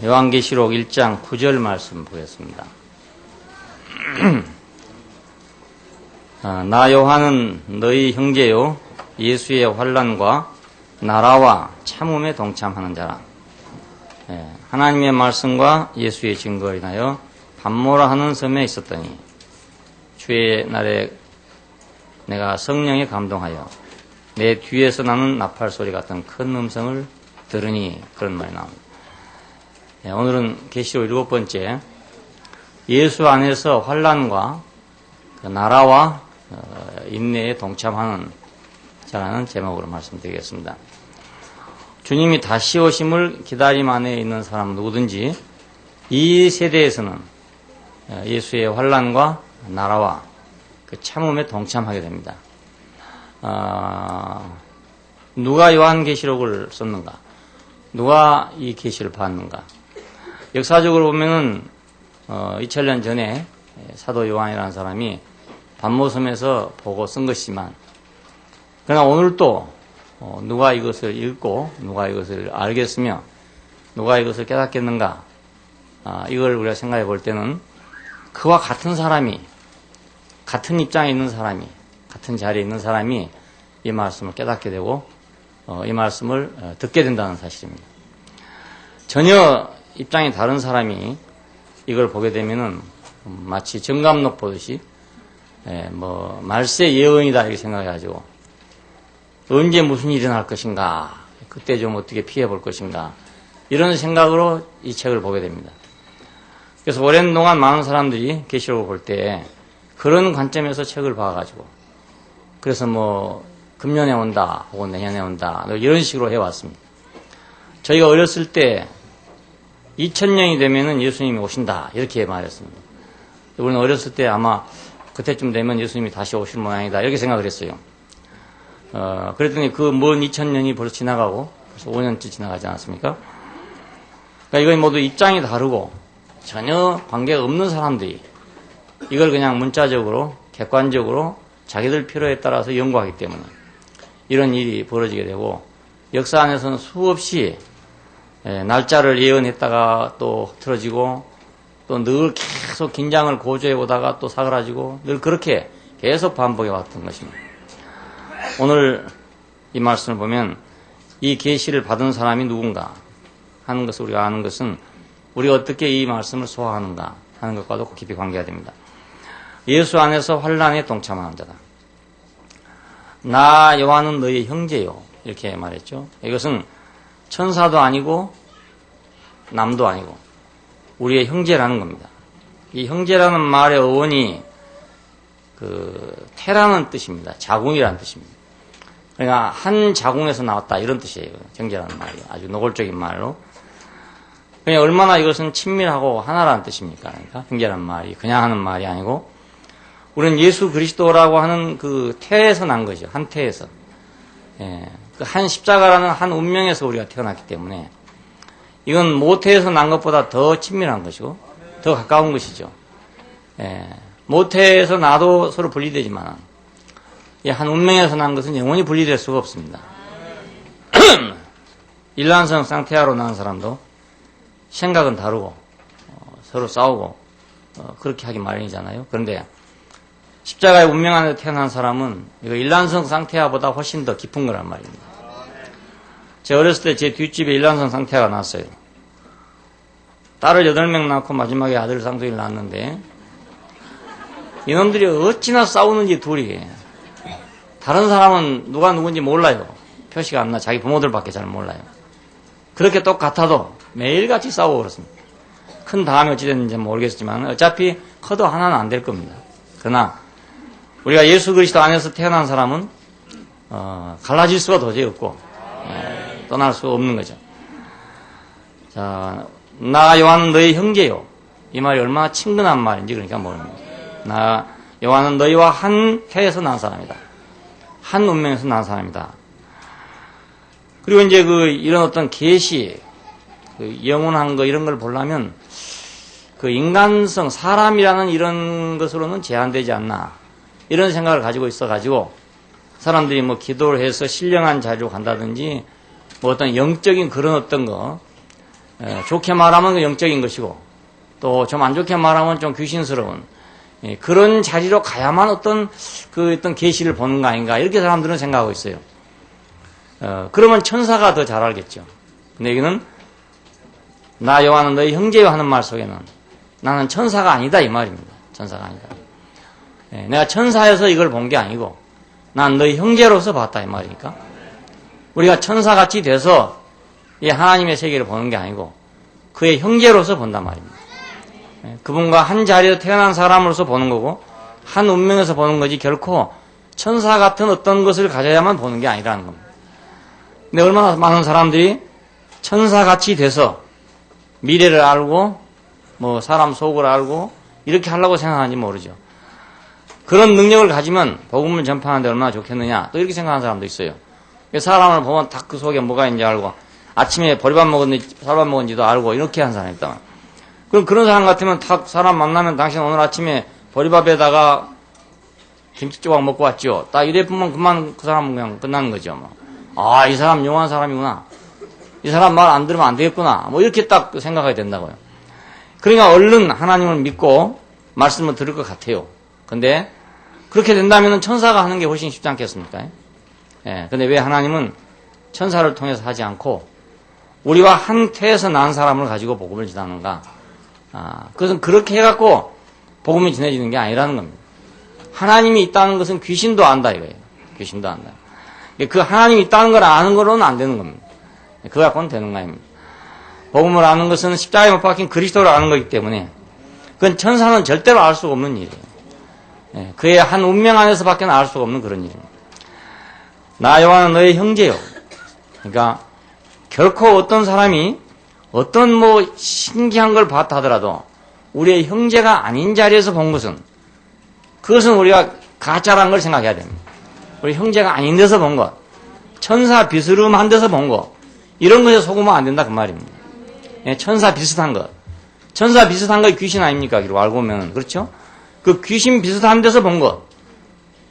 요한계시록 1장 9절 말씀 보겠습니다. 나 요한은 너희 형제요 예수의 환난과 나라와 참음에 동참하는 자라. 하나님의 말씀과 예수의 증거로 인하여 밤모라 하는 섬에 있었더니 주의 날에 내가 성령에 감동하여 내 뒤에서 나는 나팔 소리 같은 큰 음성을 들으니, 그런 말이 나옵니다. 오늘은 계시록 7번째, 예수 안에서 환난과 그 나라와 인내에 동참하는 자라는 제목으로 말씀드리겠습니다. 주님이 다시 오심을 기다림 안에 있는 사람 누구든지 이 세대에서는 예수의 환난과 나라와 그 참음에 동참하게 됩니다. 누가 요한계시록을 썼는가? 누가 이 계시를 봤는가? 역사적으로 보면은 2000년 전에 사도 요한이라는 사람이 밤모섬에서 보고 쓴 것이지만, 그러나 오늘도 누가 이것을 읽고 누가 이것을 알겠으며 누가 이것을 깨닫겠는가? 이걸 우리가 생각해 볼 때는 그와 같은 사람이, 같은 입장에 있는 사람이, 같은 자리에 있는 사람이 이 말씀을 깨닫게 되고 이 말씀을 듣게 된다는 사실입니다. 전혀 입장이 다른 사람이 이걸 보게 되면은 마치 정감록 보듯이 말세 예언이다 이렇게 생각해가지고 언제 무슨 일이 날 것인가, 그때 좀 어떻게 피해 볼 것인가, 이런 생각으로 이 책을 보게 됩니다. 그래서 오랜 동안 많은 사람들이 계시록을 볼 때 그런 관점에서 책을 봐가지고, 그래서 금년에 온다 혹은 내년에 온다 이런 식으로 해왔습니다. 저희가 어렸을 때 2000년이 되면은 예수님이 오신다 이렇게 말했습니다. 우리는 어렸을 때 아마 그때쯤 되면 예수님이 다시 오실 모양이다 이렇게 생각을 했어요. 그랬더니 그 먼 2000년이 벌써 지나가고 벌써 5년째 지나가지 않았습니까? 그러니까 이건 모두 입장이 다르고 전혀 관계가 없는 사람들이 이걸 그냥 문자적으로 객관적으로 자기들 필요에 따라서 연구하기 때문에 이런 일이 벌어지게 되고, 역사 안에서는 수없이 날짜를 예언했다가 또 틀어지고 또 늘 계속 긴장을 고조해 오다가 또 사그라지고 늘 그렇게 계속 반복해 왔던 것입니다. 오늘 이 말씀을 보면 이 계시를 받은 사람이 누군가 하는 것을 우리가 아는 것은 우리가 어떻게 이 말씀을 소화하는가 하는 것과도 깊이 관계가 됩니다. 예수 안에서 환난에 동참하는 자다. 나 요한은 너희 형제요 이렇게 말했죠. 이것은 천사도 아니고 남도 아니고 우리의 형제라는 겁니다. 이 형제라는 말의 어원이 태라는 뜻입니다. 자궁이라는 뜻입니다. 그러니까 한 자궁에서 나왔다 이런 뜻이에요. 형제라는 말이 아주 노골적인 말로. 그러니까 얼마나 이것은 친밀하고 하나라는 뜻입니까? 그러니까 형제라는 말이 그냥 하는 말이 아니고, 우리는 예수 그리스도라고 하는 그 태에서 난 거죠. 한 태에서. 그 한 십자가라는 한 운명에서 우리가 태어났기 때문에 이건 모태에서 난 것보다 더 친밀한 것이고 더 가까운 것이죠. 모태에서 나도 서로 분리되지만 한 운명에서 난 것은 영원히 분리될 수가 없습니다. 일란성 쌍태아로 난 사람도 생각은 다르고 서로 싸우고 그렇게 하기 마련이잖아요. 그런데 십자가의 운명 안에 태어난 사람은 이거 일란성 쌍태아보다 훨씬 더 깊은 거란 말입니다. 제가 어렸을 때 제 뒷집에 일란성 쌍태아가 났어요. 딸을 8명 낳고 마지막에 아들 쌍둥이를 낳았는데 이놈들이 어찌나 싸우는지 둘이. 다른 사람은 누가 누군지 몰라요. 표시가 안 나. 자기 부모들밖에 잘 몰라요. 그렇게 똑같아도 매일같이 싸우고 그렇습니다. 큰 다음에 어찌 됐는지 모르겠지만 어차피 커도 하나는 안 될 겁니다. 그러나 우리가 예수 그리스도 안에서 태어난 사람은 갈라질 수가 도저히 없고 떠날 수가 없는 거죠. 자, 나 요한은 너희 형제요. 이 말이 얼마나 친근한 말인지 그러니까 모릅니다. 나 요한은 너희와 한 태에서 난 사람이다. 한 운명에서 난 사람이다. 그리고 이제 이런 어떤 계시, 영원한 거 이런 걸 보려면 인간성, 사람이라는 이런 것으로는 제한되지 않나. 이런 생각을 가지고 있어가지고 사람들이 기도를 해서 신령한 자리로 간다든지 어떤 영적인 그런 어떤 거, 좋게 말하면 영적인 것이고 또 좀 안 좋게 말하면 좀 귀신스러운 그런 자리로 가야만 어떤 계시를 보는 거 아닌가 이렇게 사람들은 생각하고 있어요. 그러면 천사가 더 잘 알겠죠. 근데 여기는 나 요한은 너희 형제요 하는 말 속에는 나는 천사가 아니다 이 말입니다. 천사가 아니다. 내가 천사여서 이걸 본 게 아니고 난 너희 형제로서 봤다 이 말이니까 우리가 천사같이 돼서 이 하나님의 세계를 보는 게 아니고 그의 형제로서 본단 말입니다. 그분과 한 자리에서 태어난 사람으로서 보는 거고 한 운명에서 보는 거지 결코 천사 같은 어떤 것을 가져야만 보는 게 아니라는 겁니다. 근데 얼마나 많은 사람들이 천사같이 돼서 미래를 알고 뭐 사람 속을 알고 이렇게 하려고 생각하는지 모르죠. 그런 능력을 가지면 복음을 전파하는데 얼마나 좋겠느냐 또 이렇게 생각하는 사람도 있어요. 사람을 보면 딱 그 속에 뭐가 있는지 알고 아침에 보리밥 먹었는지 쌀밥 먹었는지도 알고 이렇게 하는 사람이 있다. 그럼 그런 사람 같으면 딱 사람 만나면 당신 오늘 아침에 보리밥에다가 김치 조각 먹고 왔죠. 딱 이래 보면 그만 그 사람은 그냥 끝나는 거죠. 뭐. 아, 이 사람 용한 사람이구나. 이 사람 말 안 들으면 안 되겠구나. 뭐 이렇게 딱 생각이 된다고요. 그러니까 얼른 하나님을 믿고 말씀을 들을 것 같아요. 근데 그렇게 된다면 천사가 하는 게 훨씬 쉽지 않겠습니까? 근데 왜 하나님은 천사를 통해서 하지 않고 우리와 한 태에서 난 사람을 가지고 복음을 전하는가? 그것은 그렇게 해갖고 복음이 전해지는 게 아니라는 겁니다. 하나님이 있다는 것은 귀신도 안다 이거예요. 귀신도 안다. 그 하나님이 있다는 걸 아는 거로는 안 되는 겁니다. 그거 갖고는 되는 거 아닙니다. 복음을 아는 것은 십자가에 못 박힌 그리스도를 아는 거기 때문에 그건 천사는 절대로 알 수가 없는 일이에요. 그의 한 운명 안에서 밖에 알 수가 없는 그런 일입니다. 나 요한은 너의 형제요. 그러니까 결코 어떤 사람이 어떤 뭐 신기한 걸 봤다 하더라도 우리의 형제가 아닌 자리에서 본 것은 그것은 우리가 가짜라는 걸 생각해야 됩니다. 우리 형제가 아닌 데서 본 것, 천사 비스름한 데서 본 것, 이런 것에 속으면 안 된다 그 말입니다. 천사 비슷한 것. 천사 비슷한 거 귀신 아닙니까? 이렇게 알고 보면 그렇죠? 그 귀신 비슷한 데서 본 것.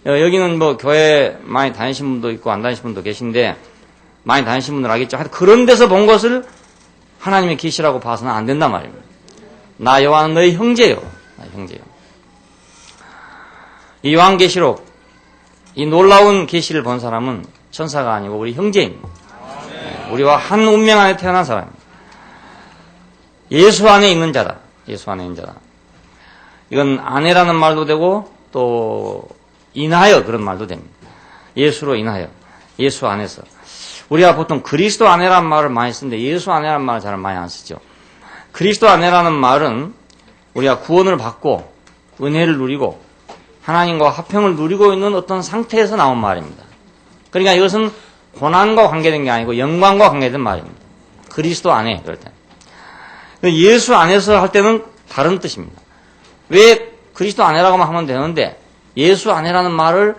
여기는 뭐 교회 많이 다니신 분도 있고 안 다니신 분도 계신데 많이 다니신 분들 알겠죠? 하여튼 그런 데서 본 것을 하나님의 계시라고 봐서는 안 된단 말입니다. 나 요한은 너희 형제요. 형제요. 이 요한계시록 이 놀라운 계시를 본 사람은 천사가 아니고 우리 형제입니다. 우리와 한 운명 안에 태어난 사람입니다. 예수 안에 있는 자다. 예수 안에 있는 자다. 이건 아내라는 말도 되고 또 인하여 그런 말도 됩니다. 예수로 인하여. 예수 안에서. 우리가 보통 그리스도 안에라는 말을 많이 쓰는데 예수 안에라는 말을 잘 많이 안 쓰죠. 그리스도 안에라는 말은 우리가 구원을 받고 은혜를 누리고 하나님과 화평을 누리고 있는 어떤 상태에서 나온 말입니다. 그러니까 이것은 고난과 관계된 게 아니고 영광과 관계된 말입니다. 그리스도 안에 그럴 때. 예수 안에서 할 때는 다른 뜻입니다. 왜 그리스도 안에라고만 하면 되는데 예수 안에라는 말을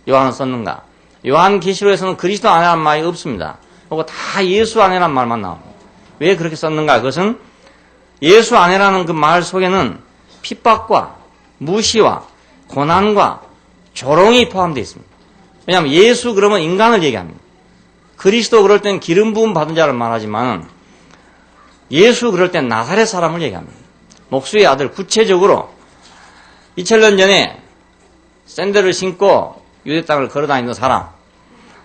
요한은 썼는가? 요한계시록에서는 그리스도 안에라는 말이 없습니다. 그리고 다 예수 안에라는 말만 나옵니다. 왜 그렇게 썼는가? 그것은 예수 안에라는 그 말 속에는 핍박과 무시와 고난과 조롱이 포함되어 있습니다. 왜냐하면 예수 그러면 인간을 얘기합니다. 그리스도 그럴 땐 기름 부음 받은 자를 말하지만 예수 그럴 땐 나사렛 사람을 얘기합니다. 목수의 아들 구체적으로 2000년 전에 샌들을 신고 유대 땅을 걸어다니는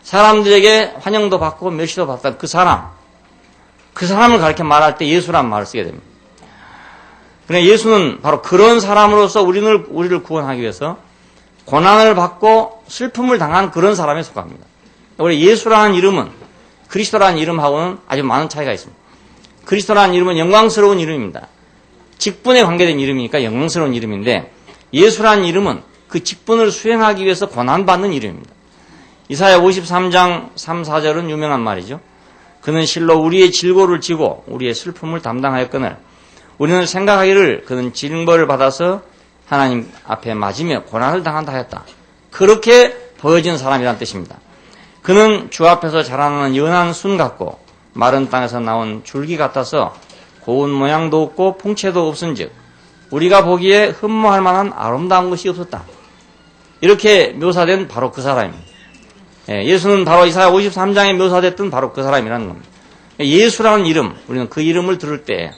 사람들에게 환영도 받고 멸시도 받던 그 사람을 가르쳐 말할 때 예수라는 말을 쓰게 됩니다. 그러나 예수는 바로 그런 사람으로서 우리를 구원하기 위해서 고난을 받고 슬픔을 당한 그런 사람에 속합니다. 우리 예수라는 이름은 그리스도라는 이름하고는 아주 많은 차이가 있습니다. 그리스도라는 이름은 영광스러운 이름입니다. 직분에 관계된 이름이니까 영광스러운 이름인데 예수라는 이름은 그 직분을 수행하기 위해서 고난받는 이름입니다. 이사야 53장 3, 4절은 유명한 말이죠. 그는 실로 우리의 질고를 지고 우리의 슬픔을 담당하였거늘 우리는 생각하기를 그는 징벌을 받아서 하나님 앞에 맞으며 고난을 당한다 하였다. 그렇게 보여지는 사람이란 뜻입니다. 그는 주 앞에서 자라나는 연한 순 같고 마른 땅에서 나온 줄기 같아서 고운 모양도 없고 풍채도 없은즉 우리가 보기에 흠모할 만한 아름다운 것이 없었다. 이렇게 묘사된 바로 그 사람입니다. 예수는 바로 이사야 53장에 묘사됐던 바로 그 사람이라는 겁니다. 예수라는 이름, 우리는 그 이름을 들을 때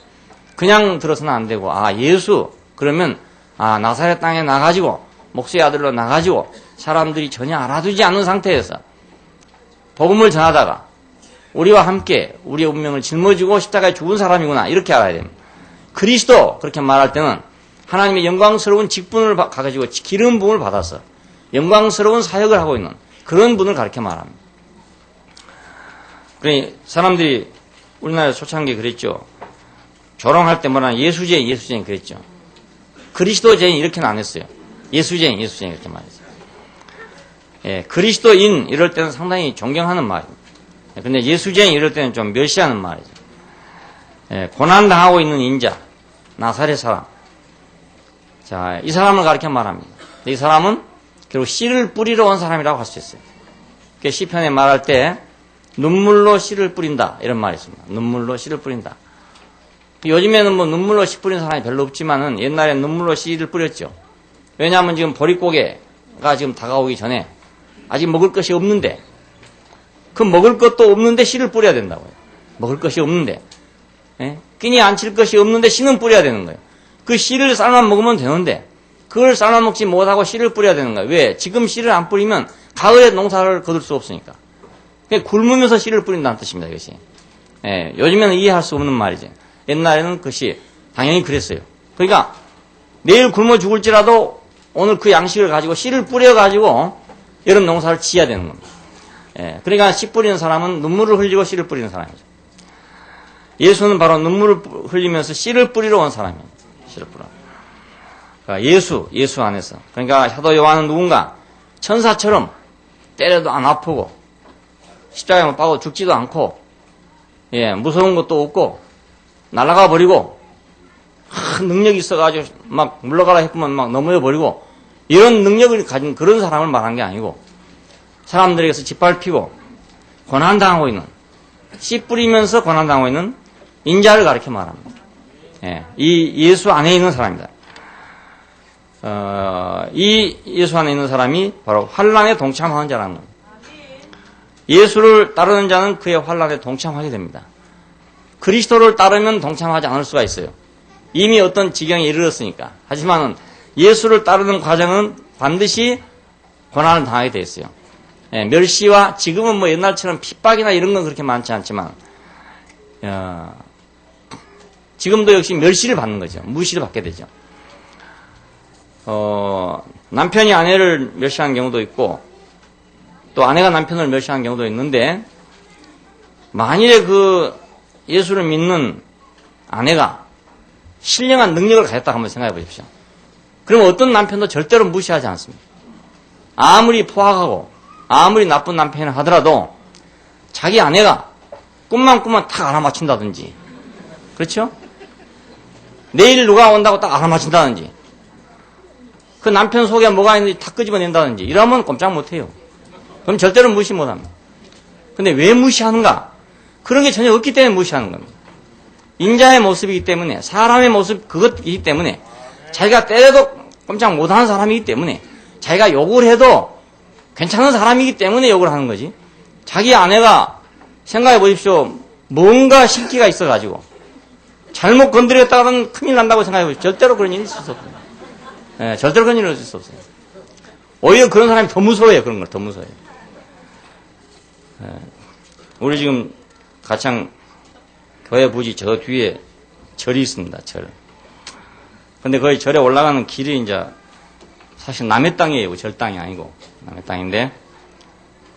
그냥 들어서는 안 되고, 예수, 그러면, 나사렛 땅에 나가지고, 목수의 아들로 나가지고, 사람들이 전혀 알아두지 않는 상태에서, 복음을 전하다가, 우리와 함께 우리의 운명을 짊어지고 십자가에 죽은 사람이구나, 이렇게 알아야 됩니다. 그리스도, 그렇게 말할 때는, 하나님의 영광스러운 직분을 가지고 기름 부음을 받아서, 영광스러운 사역을 하고 있는 그런 분을 가르쳐 말합니다. 그러니, 사람들이, 우리나라 초창기에 그랬죠. 조롱할 때 뭐라 예수쟁이 그랬죠. 그리스도쟁이 이렇게는 안 했어요. 예수쟁이 이렇게 말했어요. 예, 그리스도인 이럴 때는 상당히 존경하는 말입니다. 근데 예수쟁이 이럴 때는 좀 멸시하는 말이죠. 예, 고난당하고 있는 인자, 나사렛 사람. 자, 이 사람을 가리켜 말합니다. 이 사람은 결국 씨를 뿌리러 온 사람이라고 할 수 있어요. 그 시편에 말할 때 눈물로 씨를 뿌린다 이런 말이 있습니다. 눈물로 씨를 뿌린다. 요즘에는 뭐 눈물로 씨 뿌리는 사람이 별로 없지만은 옛날에 눈물로 씨를 뿌렸죠. 왜냐하면 지금 보릿고개가 지금 다가오기 전에 아직 먹을 것이 없는데 그 먹을 것도 없는데 씨를 뿌려야 된다고요. 먹을 것이 없는데 끼니 안 칠 것이 없는데 씨는 뿌려야 되는 거예요. 그 씨를 삶아 먹으면 되는데 그걸 삶아 먹지 못하고 씨를 뿌려야 되는 거예요. 왜? 지금 씨를 안 뿌리면 가을에 농사를 거둘 수 없으니까. 굶으면서 씨를 뿌린다는 뜻입니다. 이것이. 요즘에는 이해할 수 없는 말이죠. 옛날에는 그것이 당연히 그랬어요. 그러니까 내일 굶어 죽을지라도 오늘 그 양식을 가지고 씨를 뿌려가지고 여름 농사를 지어야 되는 겁니다. 그러니까 씨 뿌리는 사람은 눈물을 흘리고 씨를 뿌리는 사람이죠. 예수는 바로 눈물을 흘리면서 씨를 뿌리러 온 사람입니다. 씨를 뿌려. 그러니까 예수 안에서. 그러니까 사도 요한은 누군가 천사처럼 때려도 안 아프고 십자가에 못 박아도 죽지도 않고 무서운 것도 없고 날아가 버리고 능력이 있어가지고 막 물러가라 했으면 막 넘어져 버리고 이런 능력을 가진 그런 사람을 말한 게 아니고 사람들에게서 짓밟히고 고난당하고 있는 씨 뿌리면서 고난당하고 있는 인자를 가리켜 말합니다. 이 예수 안에 있는 사람입니다. 이 예수 안에 있는 사람이 바로 환난에 동참하는 자라는 겁니다. 예수를 따르는 자는 그의 환난에 동참하게 됩니다. 그리스도를 따르면 동참하지 않을 수가 있어요. 이미 어떤 지경에 이르렀으니까. 하지만 예수를 따르는 과정은 반드시 고난을 당하게 돼 있어요. 멸시와 지금은 뭐 옛날처럼 핍박이나 이런 건 그렇게 많지 않지만 지금도 역시 멸시를 받는 거죠. 무시를 받게 되죠. 남편이 아내를 멸시하는 경우도 있고 또 아내가 남편을 멸시하는 경우도 있는데 만일에 그 예수를 믿는 아내가 신령한 능력을 가졌다 한번 생각해 보십시오. 그러면 어떤 남편도 절대로 무시하지 않습니다. 아무리 포악하고 아무리 나쁜 남편이라 하더라도 자기 아내가 꿈만 꾸면 딱 알아맞힌다든지 그렇죠? 내일 누가 온다고 딱 알아맞힌다든지 그 남편 속에 뭐가 있는지 다 끄집어낸다든지 이러면 꼼짝 못해요. 그럼 절대로 무시 못합니다. 근데 왜 무시하는가? 그런 게 전혀 없기 때문에 무시하는 겁니다. 인자의 모습이기 때문에 사람의 모습 그것이기 때문에 자기가 때려도 꼼짝 못하는 사람이기 때문에 자기가 욕을 해도 괜찮은 사람이기 때문에 욕을 하는 거지. 자기 아내가 생각해 보십시오. 뭔가 신기가 있어가지고 잘못 건드렸다가는 큰일 난다고 생각해 보십시오. 절대로 그런 일이 있을 수 없어요. 절대로 그런 일이 있을 수 없어요. 오히려 그런 사람이 더 무서워요. 그런 걸 더 무서워요. 우리 지금 가창 교회 부지 저 뒤에 절이 있습니다. 절. 근데 거기 절에 올라가는 길이 이제 사실 남의 땅이에요. 절 땅이 아니고 남의 땅인데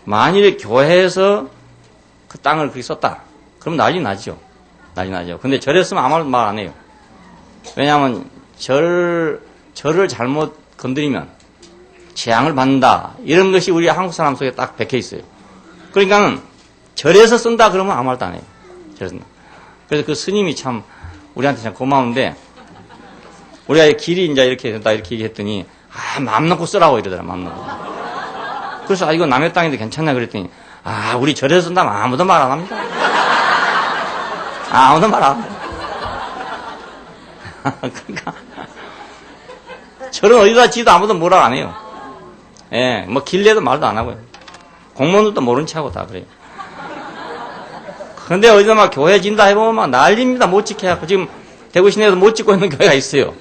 만일에 교회에서 그 땅을 그렇게 썼다. 그럼 난리 나죠. 난리 나죠. 근데 절에 쓰면 아무 말 안 해요. 왜냐하면 절을 잘못 건드리면 재앙을 받는다. 이런 것이 우리 한국 사람 속에 딱 박혀 있어요. 그러니까는 절에서 쓴다 그러면 아무 말도 안 해요. 그래서 그 스님이 참 우리한테 참 고마운데 우리가 길이 이제 이렇게 된다 이렇게 얘기했더니 마음 놓고 쓰라고 이러더라. 마음 놓고. 그래서 이거 남의 땅인데 괜찮나 그랬더니 우리 절에서 쓴다면 아무도 말 안 합니다. 아무도 말 안 합니다. 그러니까 절은 어디다 지도 아무도 뭐라 안 해요. 뭐 길래도 말도 안 하고요. 공무원들도 모른 체 하고 다 그래요. 근데 어디서 막 교회 진다 해보면 막 난립니다. 못 지켜 갖고 지금 대구 시내에서 못 짓고 있는 교회가 있어요.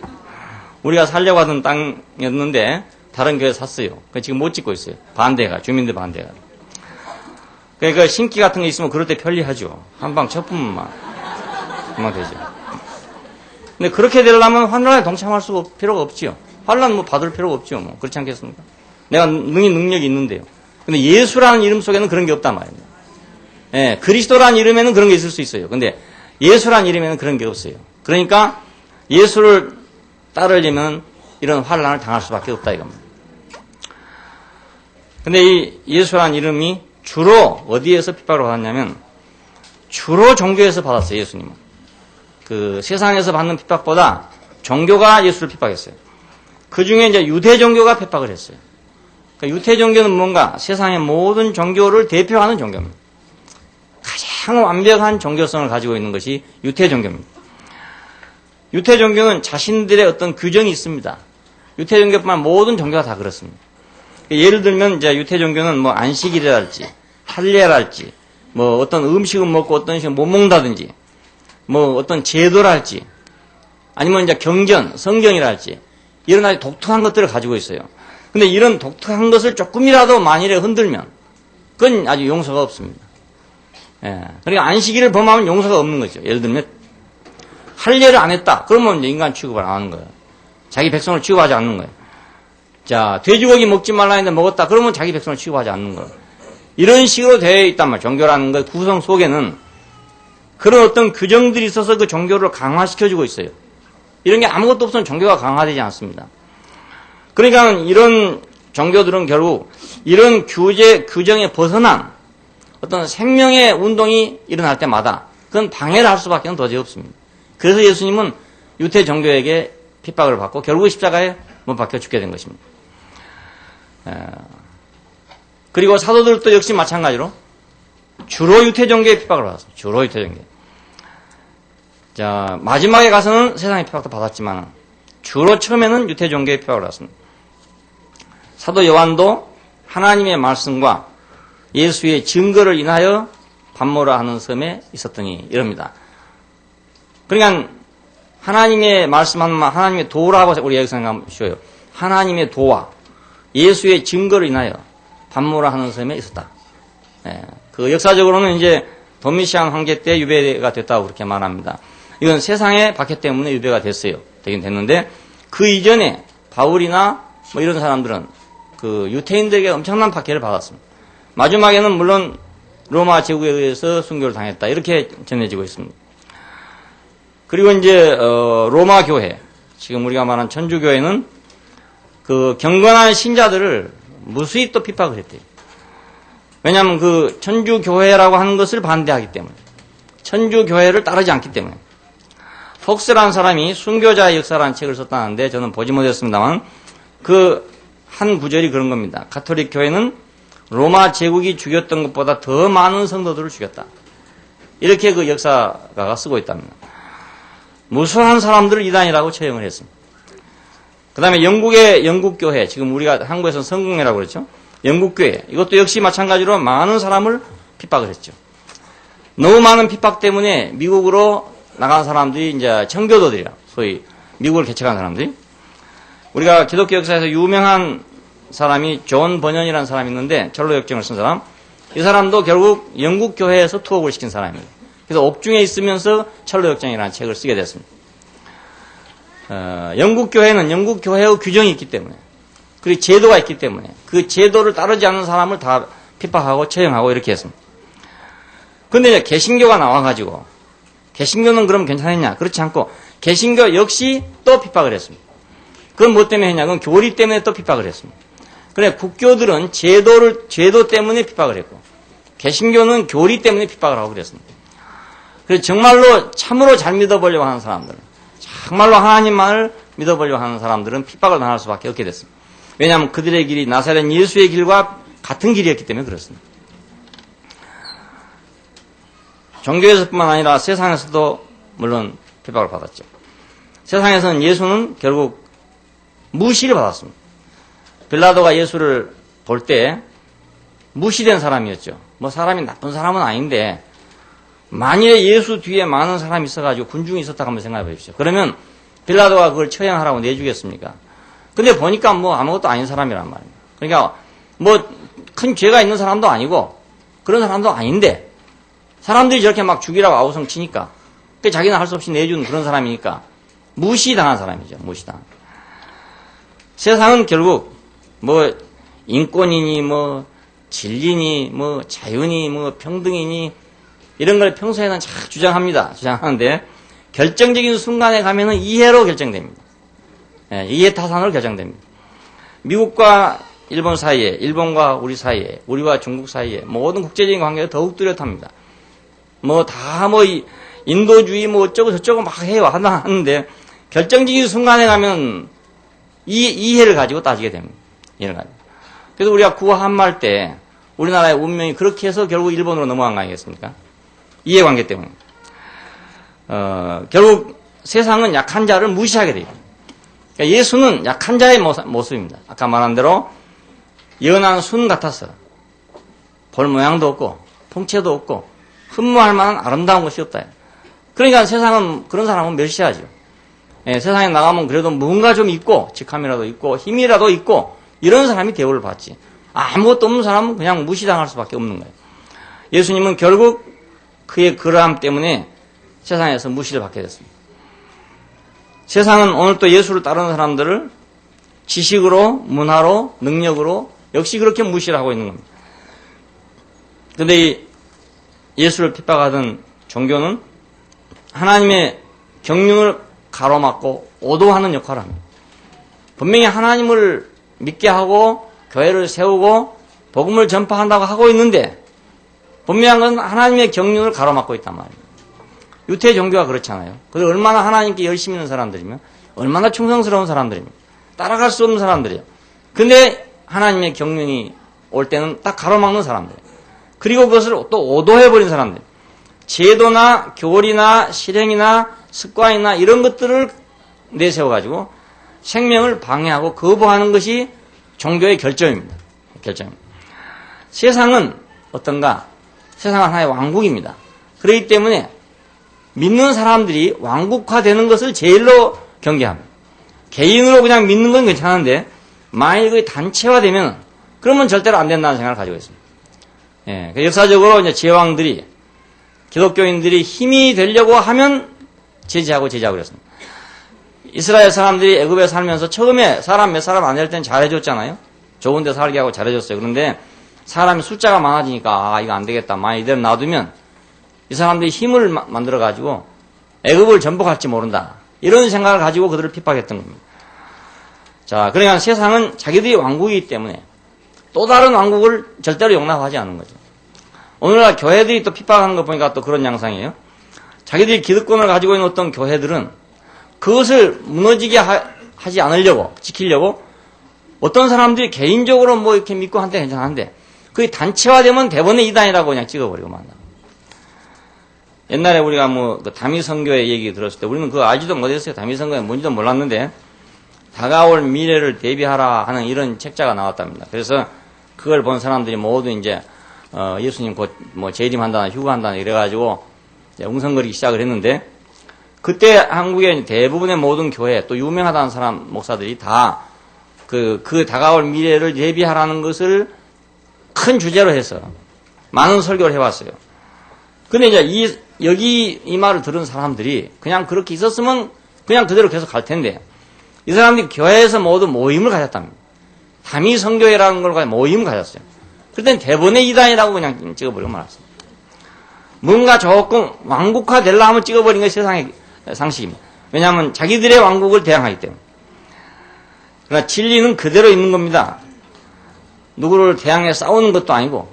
우리가 살려고 하던 땅이었는데 다른 교회 샀어요. 지금 못 짓고 있어요. 반대가, 주민들 반대가. 그러니까 신기 같은 거 있으면 그럴 때 편리하죠. 한방 쳐품만 그만 되죠. 근데 그렇게 되려면 환란에 동참할 필요가 없지요. 환란 뭐 받을 필요가 없죠. 뭐 그렇지 않겠습니까? 내가 능력이 있는데요. 근데 예수라는 이름 속에는 그런 게 없단 말입니다. 예, 그리스도라는 이름에는 그런 게 있을 수 있어요. 근데 예수라는 이름에는 그런 게 없어요. 그러니까 예수를 따르려면 이런 환란을 당할 수밖에 없다 이겁니다. 근데 이 예수라는 이름이 주로 어디에서 핍박을 받았냐면 주로 종교에서 받았어요. 예수님은. 그 세상에서 받는 핍박보다 종교가 예수를 핍박했어요. 그 중에 이제 유대 종교가 핍박을 했어요. 그러니까 유대 종교는 뭔가 세상의 모든 종교를 대표하는 종교입니다. 가장 완벽한 종교성을 가지고 있는 것이 유대 종교입니다. 유대 종교는 자신들의 어떤 규정이 있습니다. 유대 종교뿐만 모든 종교가 다 그렇습니다. 예를 들면 이제 유대 종교는 뭐 안식일이랄지 할례랄지 뭐 어떤 음식은 먹고 어떤 음식은 못 먹는다든지 뭐 어떤 제도랄지 아니면 이제 경전, 성경이랄지 이런 아주 독특한 것들을 가지고 있어요. 근데 이런 독특한 것을 조금이라도 만일에 흔들면 그건 아주 용서가 없습니다. 예. 그러니까 안식일을 범하면 용서가 없는 거죠. 예를 들면 할례를 안 했다. 그러면 이제 인간 취급을 안 하는 거예요. 자기 백성을 취급하지 않는 거예요. 자, 돼지고기 먹지 말라 했는데 먹었다. 그러면 자기 백성을 취급하지 않는 거예요. 이런 식으로 되어 있단 말이에요. 종교라는 것 구성 속에는 그런 어떤 규정들이 있어서 그 종교를 강화시켜주고 있어요. 이런 게 아무것도 없으면 종교가 강화되지 않습니다. 그러니까 이런 종교들은 결국 이런 규정에 벗어난 어떤 생명의 운동이 일어날 때마다 그건 방해를 할 수밖에 도저히 없습니다. 그래서 예수님은 유대 종교에게 핍박을 받고 결국 십자가에 못 박혀 죽게 된 것입니다. 그리고 사도들도 역시 마찬가지로 주로 유대 종교의 핍박을 받았습니다. 주로 유대 종교. 자, 마지막에 가서는 세상의 핍박도 받았지만 주로 처음에는 유대 종교의 핍박을 받았습니다. 사도 요한도 하나님의 말씀과 예수의 증거를 인하여 반모라 하는 섬에 있었더니 이럽니다. 그러니까 하나님의 말씀하면 하나님의 도라고 우리 여기서 생각하면 쉬워요. 하나님의 도와 예수의 증거를 인하여 반모라 하는 섬에 있었다. 예, 그 역사적으로는 이제 도미시안 황제 때 유배가 됐다고 그렇게 말합니다. 이건 세상의 박해 때문에 유배가 됐어요. 되긴 됐는데 그 이전에 바울이나 뭐 이런 사람들은 그 유태인들에게 엄청난 박해를 받았습니다. 마지막에는 물론 로마 제국에 의해서 순교를 당했다. 이렇게 전해지고 있습니다. 그리고 이제 로마 교회, 지금 우리가 말한 천주교회는 그 경건한 신자들을 무수히 또 핍박을 했대요. 왜냐하면 그 천주교회라고 하는 것을 반대하기 때문에, 천주교회를 따르지 않기 때문에. 폭스라는 사람이 순교자의 역사라는 책을 썼다는데 저는 보지 못했습니다만 그 한 구절이 그런 겁니다. 가톨릭 교회는 로마 제국이 죽였던 것보다 더 많은 성도들을 죽였다. 이렇게 그 역사가가 쓰고 있답니다. 무수한 사람들을 이단이라고 처형을 했습니다. 그 다음에 영국의 영국교회, 지금 우리가 한국에서는 성공회라고 그랬죠. 영국교회, 이것도 역시 마찬가지로 많은 사람을 핍박을 했죠. 너무 많은 핍박 때문에 미국으로 나간 사람들이 이제 청교도들이라, 소위 미국을 개척한 사람들이. 우리가 기독교 역사에서 유명한 사람이 존 버년이라는 사람이 있는데 철로 역정을 쓴 사람. 이 사람도 결국 영국 교회에서 투옥을 시킨 사람이에요. 그래서 옥중에 있으면서 철로 역정이라는 책을 쓰게 됐습니다. 영국 교회는 영국 교회의 규정이 있기 때문에, 그리고 제도가 있기 때문에 그 제도를 따르지 않는 사람을 다 핍박하고 처형하고 이렇게 했습니다. 그런데 이제 개신교가 나와가지고 개신교는 그럼 괜찮았냐? 그렇지 않고 개신교 역시 또 핍박을 했습니다. 그건 뭐 때문에 했냐? 그건 교리 때문에 또 핍박을 했습니다. 그래, 국교들은 제도 때문에 핍박을 했고, 개신교는 교리 때문에 핍박을 하고 그랬습니다. 그래서 정말로 참으로 잘 믿어보려고 하는 사람들은, 정말로 하나님만을 믿어보려고 하는 사람들은 핍박을 당할 수밖에 없게 됐습니다. 왜냐하면 그들의 길이 나사렛 예수의 길과 같은 길이었기 때문에 그렇습니다. 종교에서뿐만 아니라 세상에서도 물론 핍박을 받았죠. 세상에서는 예수는 결국 무시를 받았습니다. 빌라도가 예수를 볼 때 무시된 사람이었죠. 뭐 사람이 나쁜 사람은 아닌데 만일에 예수 뒤에 많은 사람이 있어가지고 군중이 있었다고 한번 생각해 보십시오. 그러면 빌라도가 그걸 처형하라고 내주겠습니까? 근데 보니까 뭐 아무것도 아닌 사람이란 말이에요. 그러니까 뭐 큰 죄가 있는 사람도 아니고 그런 사람도 아닌데 사람들이 저렇게 막 죽이라고 아우성 치니까 자기는 할 수 없이 내준 그런 사람이니까 무시당한 사람이죠. 무시당한. 세상은 결국 뭐 인권이니 뭐 진리니 뭐 자유니 뭐 평등이니 이런 걸 평소에는 잘 주장합니다. 주장하는데 결정적인 순간에 가면은 이해로 결정됩니다. 예, 이해 타산으로 결정됩니다. 미국과 일본 사이에, 일본과 우리 사이에, 우리와 중국 사이에 모든 국제적인 관계가 더욱 뚜렷합니다. 뭐 다 뭐 인도주의 뭐 어쩌고 저쩌고 막 해요. 하는데 결정적인 순간에 가면 이해를 가지고 따지게 됩니다. 이해를 가지고. 그래서 우리가 구호 한마할 때 우리나라의 운명이 그렇게 해서 결국 일본으로 넘어간 거 아니겠습니까? 이해관계 때문에. 결국 세상은 약한 자를 무시하게 돼요. 그러니까 예수는 약한 자의 모습입니다. 아까 말한 대로 연한 순 같았어. 볼 모양도 없고 풍채도 없고 흠모할 만한 아름다운 것이 없다. 그러니까 세상은 그런 사람은 멸시하죠. 예, 세상에 나가면 그래도 뭔가 좀 있고 직함이라도 있고 힘이라도 있고 이런 사람이 대우를 받지. 아무것도 없는 사람은 그냥 무시당할 수밖에 없는 거예요. 예수님은 결국 그의 그러함 때문에 세상에서 무시를 받게 됐습니다. 세상은 오늘 또 예수를 따르는 사람들을 지식으로, 문화로, 능력으로 역시 그렇게 무시를 하고 있는 겁니다. 그런데 이 예수를 핍박하던 종교는 하나님의 경륜을 가로막고 오도하는 역할을 합니다. 분명히 하나님을 믿게 하고 교회를 세우고 복음을 전파한다고 하고 있는데 분명한 건 하나님의 경륜을 가로막고 있단 말이에요. 유태 종교가 그렇잖아요. 그래서 얼마나 하나님께 열심히 있는 사람들이면 얼마나 충성스러운 사람들입니다. 따라갈 수 없는 사람들이에요. 근데 하나님의 경륜이 올 때는 딱 가로막는 사람들. 그리고 그것을 또 오도해버린 사람들. 제도나 교리나 실행이나 습관이나 이런 것들을 내세워가지고 생명을 방해하고 거부하는 것이 종교의 결점입니다. 결점입니다. 세상은 어떤가? 세상은 하나의 왕국입니다. 그렇기 때문에 믿는 사람들이 왕국화되는 것을 제일로 경계합니다. 개인으로 그냥 믿는 건 괜찮은데 만일 그게 단체화되면 그러면 절대로 안 된다는 생각을 가지고 있습니다. 예, 역사적으로 이제 제왕들이 기독교인들이 힘이 되려고 하면 제지하고 그랬습니다. 이스라엘 사람들이 애굽에 살면서 처음에 사람 몇 사람 안 될 땐 잘해줬잖아요. 좋은 데 살게 하고 잘해줬어요. 그런데 사람이 숫자가 많아지니까 이거 안 되겠다. 만약 이대로 놔두면 이 사람들이 힘을 만들어가지고 애굽을 전복할지 모른다. 이런 생각을 가지고 그들을 핍박했던 겁니다. 자, 그러니까 세상은 자기들이 왕국이기 때문에 또 다른 왕국을 절대로 용납하지 않는 거죠. 오늘날 교회들이 또 핍박하는 거 보니까 또 그런 양상이에요. 자기들이 기득권을 가지고 있는 어떤 교회들은 그것을 무너지게 하지 않으려고, 지키려고 어떤 사람들이 개인적으로 뭐 이렇게 믿고 한때 괜찮은데 그게 단체화되면 대번에 이단이라고 그냥 찍어버리고 만다. 옛날에 우리가 뭐 그 다미선교회 얘기 들었을 때 우리는 그거 알지도 못했어요. 다미선교회 뭔지도 몰랐는데 다가올 미래를 대비하라 하는 이런 책자가 나왔답니다. 그래서 그걸 본 사람들이 모두 이제 예수님 곧 뭐 재림한다나 휴가한다나 이래가지고 웅성거리기 시작을 했는데 그때 한국의 대부분의 모든 교회 또 유명하다는 사람 목사들이 다 그 다가올 미래를 대비하라는 것을 큰 주제로 해서 많은 설교를 해왔어요. 근데 이제 여기 이 말을 들은 사람들이 그냥 그렇게 있었으면 그냥 그대로 계속 갈 텐데 이 사람들이 교회에서 모두 모임을 가졌답니다. 다미선교회라는 걸 가지고 모임을 가졌어요. 그때 대번에 이단이라고 그냥 찍어버리고 말았습니다. 뭔가 조금 왕국화 되려면 찍어버린 것이 세상의 상식입니다. 왜냐하면 자기들의 왕국을 대항하기 때문에. 그러나 진리는 그대로 있는 겁니다. 누구를 대항해 싸우는 것도 아니고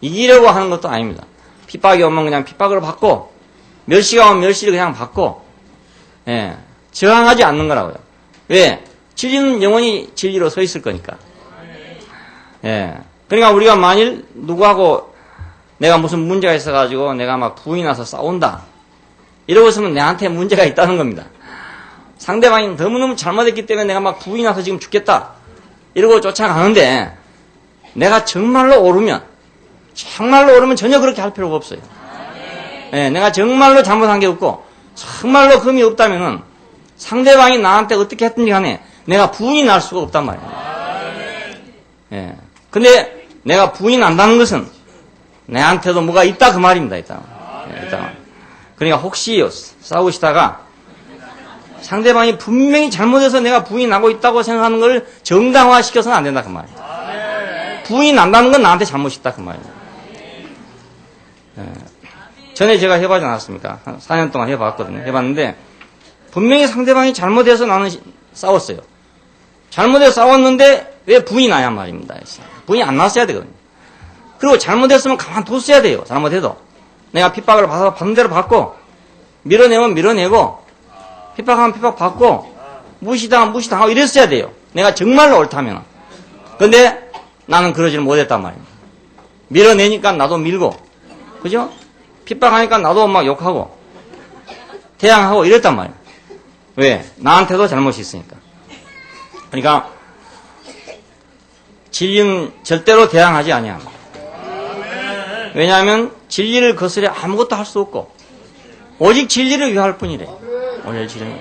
이기려고 하는 것도 아닙니다. 핍박이 오면 그냥 핍박을 받고 멸시가 오면 멸시를 그냥 받고 예, 저항하지 않는 거라고요. 왜? 진리는 영원히 진리로 서 있을 거니까. 예. 그러니까 우리가 만일 누구하고 내가 무슨 문제가 있어가지고 내가 막 부인이 나서 싸운다. 이러고 있으면 내한테 문제가 있다는 겁니다. 상대방이 너무너무 잘못했기 때문에 내가 막 부인이 나서 지금 죽겠다. 이러고 쫓아가는데 내가 정말로 오르면 전혀 그렇게 할 필요가 없어요. 예, 내가 정말로 잘못한 게 없고 정말로 금이 없다면은 상대방이 나한테 어떻게 했든지 간에 내가 부인이 날 수가 없단 말이에요. 예. 근데 내가 부인이 난다는 것은 내한테도 뭐가 있다 그 말입니다. 있다. 예, 있다. 그러니까 혹시 싸우시다가 상대방이 분명히 잘못해서 내가 부인이 나고 있다고 생각하는 걸 정당화시켜서는 안 된다 그 말이에요. 부인이 난다는 건 나한테 잘못이 있다 그 말이에요. 예. 전에 제가 해보지 않았습니까? 한 4년 동안 해봤거든요. 해봤는데 분명히 상대방이 잘못해서 나는 싸웠어요. 잘못해서 싸웠는데 왜 부인이 나냐 말입니다. 부인이 안 났어야 되거든요. 그리고 잘못했으면 가만 뒀어야 돼요. 잘못해도. 내가 핍박을 받아서 받는 대로 받고 밀어내면 밀어내고 핍박하면 핍박받고 무시당하면 무시당하고 이랬어야 돼요. 내가 정말로 옳다면. 근데 나는 그러지를 못했단 말입니다. 밀어내니까 나도 밀고 그죠? 핍박하니까 나도 막 욕하고 대항하고 이랬단 말이에요. 왜? 나한테도 잘못이 있으니까. 그러니까 진리는 절대로 대항하지 아니합니다. 왜냐하면 진리를 거스려 아무것도 할 수 없고 오직 진리를 위할 뿐이래. 오늘 진리는.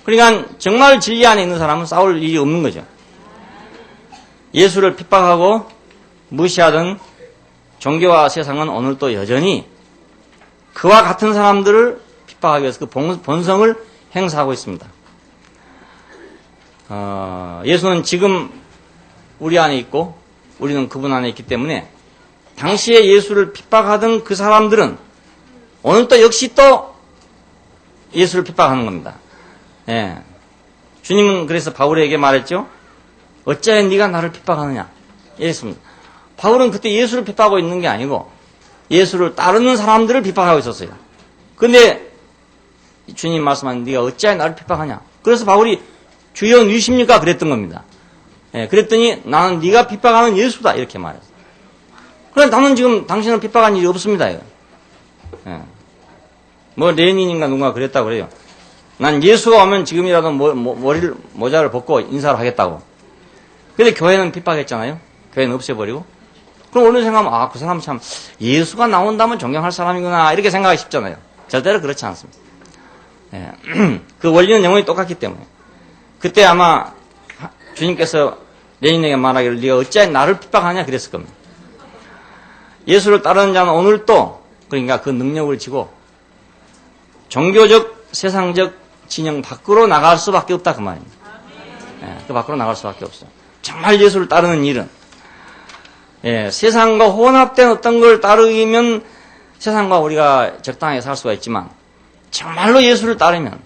그러니까 정말 진리 안에 있는 사람은 싸울 일이 없는 거죠. 예수를 핍박하고 무시하던 종교와 세상은 오늘도 여전히 그와 같은 사람들을 핍박하기 위해서 그 본성을 행사하고 있습니다. 예수는 지금 우리 안에 있고 우리는 그분 안에 있기 때문에 당시에 예수를 핍박하던 그 사람들은 오늘 또 역시 또 예수를 핍박하는 겁니다. 예. 주님은 그래서 바울에게 말했죠. 어찌하여 네가 나를 핍박하느냐 이랬습니다. 바울은 그때 예수를 핍박하고 있는 게 아니고 예수를 따르는 사람들을 핍박하고 있었어요. 근데 주님 말씀하는 네가 어찌하여 나를 핍박하냐. 그래서 바울이 주여 누구십니까 그랬던 겁니다. 예, 그랬더니 나는 네가 핍박하는 예수다 이렇게 말했어요. 그래 나는 지금 당신을 핍박한 일이 없습니다. 예. 뭐 레닌인가 누군가 그랬다고 그래요. 난 예수가 오면 지금이라도 모자를 벗고 인사를 하겠다고. 근데 교회는 핍박했잖아요. 교회는 없애버리고. 그럼 어느 생각하면 그 사람 참 예수가 나온다면 존경할 사람이구나 이렇게 생각하기 쉽잖아요. 절대로 그렇지 않습니다. 예. 그 원리는 영원히 똑같기 때문에. 그때 아마 주님께서 레닌에게 말하기를 네가 어찌하여 나를 핍박하냐 그랬을 겁니다. 예수를 따르는 자는 오늘 또 그러니까 그 능력을 지고 종교적 세상적 진영 밖으로 나갈 수밖에 없다 그 말입니다. 예, 그 밖으로 나갈 수밖에 없어요. 정말 예수를 따르는 일은 예, 세상과 혼합된 어떤 걸 따르면 세상과 우리가 적당하게 살 수가 있지만 정말로 예수를 따르면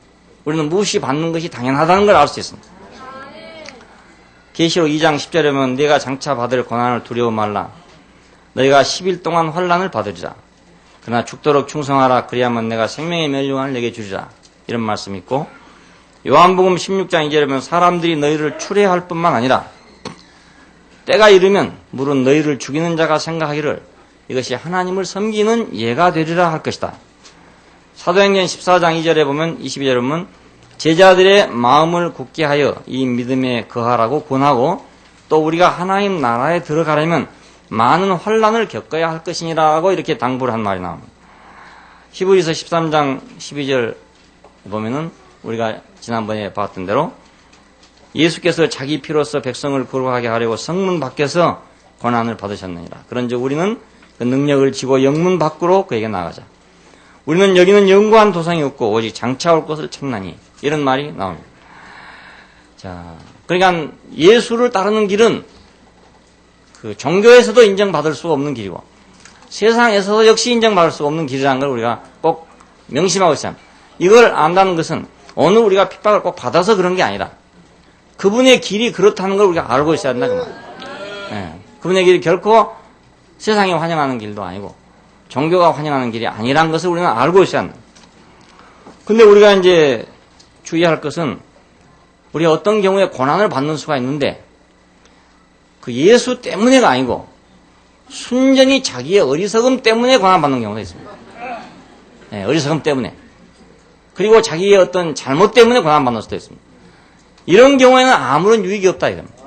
우리는 무시받는 것이 당연하다는 걸 알 수 있습니다. 계시록 2장 10절에 보면 네가 장차 받을 고난을 두려워 말라. 너희가 10일 동안 환난을 받으리라. 그러나 죽도록 충성하라. 그리하면 내가 생명의 멸류관을 내게 주리라. 이런 말씀이 있고 요한복음 16장 2절에 보면 사람들이 너희를 추례할 뿐만 아니라 때가 이르면 물은 너희를 죽이는 자가 생각하기를 이것이 하나님을 섬기는 예가 되리라 할 것이다. 사도행전 14장 2절에 보면 22절에 보면 제자들의 마음을 굳게 하여 이 믿음에 거하라고 권하고 또 우리가 하나님 나라에 들어가려면 많은 환난을 겪어야 할 것이니라고 이렇게 당부를 한 말이 나옵니다. 히브리서 13장 12절 보면은 우리가 지난번에 봤던 대로 예수께서 자기 피로써 백성을 거룩하게 하려고 성문 밖에서 고난을 받으셨느니라. 그런즉 우리는 그 능력을 지고 영문 밖으로 그에게 나가자. 우리는 여기는 영구한 도상이 없고 오직 장차 올 것을 찾나니 이런 말이 나옵니다. 자, 그러니까 예수를 따르는 길은 그 종교에서도 인정받을 수가 없는 길이고 세상에서도 역시 인정받을 수가 없는 길이라는 걸 우리가 꼭 명심하고 있어야 합니다. 이걸 안다는 것은 어느 우리가 핍박을 꼭 받아서 그런 게 아니라 그분의 길이 그렇다는 걸 우리가 알고 있어야 한다 그 말. 예, 그분의 길이 결코 세상이 환영하는 길도 아니고 종교가 환영하는 길이 아니라는 것을 우리는 알고 있어야 한다. 근데 우리가 이제 주의할 것은 우리가 어떤 경우에 고난을 받는 수가 있는데 그 예수 때문에가 아니고 순전히 자기의 어리석음 때문에 고난받는 경우가 있습니다. 네, 어리석음 때문에. 그리고 자기의 어떤 잘못 때문에 고난받는 수도 있습니다. 이런 경우에는 아무런 유익이 없다 이겁니다.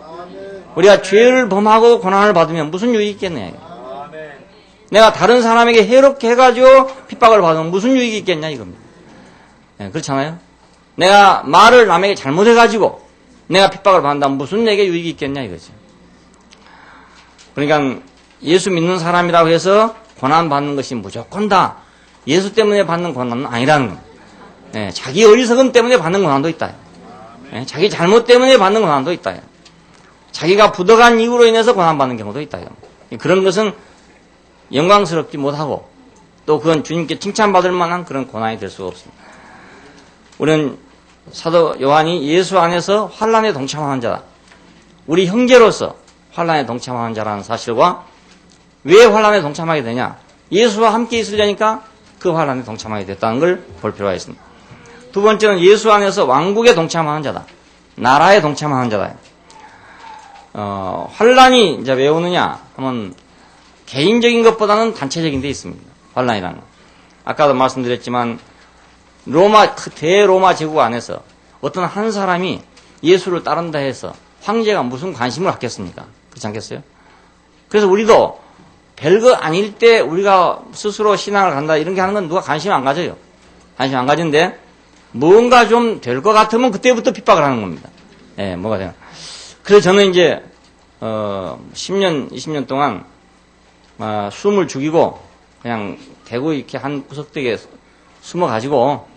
우리가 죄를 범하고 고난을 받으면 무슨 유익이 있겠느냐. 내가 다른 사람에게 해롭게 해가지고 핍박을 받으면 무슨 유익이 있겠냐 이겁니다. 네, 그렇잖아요. 내가 말을 남에게 잘못해가지고 내가 핍박을 받는다면 무슨 내게 유익이 있겠냐 이거죠. 그러니까 예수 믿는 사람이라고 해서 고난받는 것이 무조건 다 예수 때문에 받는 고난은 아니라는 겁니다. 네, 자기 어리석음 때문에 받는 고난도 있다. 네, 자기 잘못 때문에 받는 고난도 있다. 자기가 부덕한 이유로 인해서 고난받는 경우도 있다. 그런 것은 영광스럽지 못하고 또 그건 주님께 칭찬받을 만한 그런 고난이 될 수가 없습니다. 우리는 사도 요한이 예수 안에서 환난에 동참하는 자다. 우리 형제로서 환난에 동참하는 자라는 사실과 왜 환난에 동참하게 되냐? 예수와 함께 있으려니까 그 환난에 동참하게 됐다는 걸 볼 필요가 있습니다. 두 번째는 예수 안에서 왕국에 동참하는 자다. 나라에 동참하는 자다. 환난이 이제 왜 오느냐 하면 개인적인 것보다는 단체적인 데 있습니다. 환난이라는 건. 아까도 말씀드렸지만 대로마 제국 안에서 어떤 한 사람이 예수를 따른다 해서 황제가 무슨 관심을 갖겠습니까? 그렇지 않겠어요? 그래서 우리도 별거 아닐 때 우리가 스스로 신앙을 간다 이런 게 하는 건 누가 관심 안 가져요. 관심 안 가지는데 뭔가 좀 될 것 같으면 그때부터 핍박을 하는 겁니다. 예, 뭐가 돼요. 그래서 저는 이제 10년, 20년 동안 숨을 죽이고 그냥 대구 이렇게 한 구석대기에 숨어가지고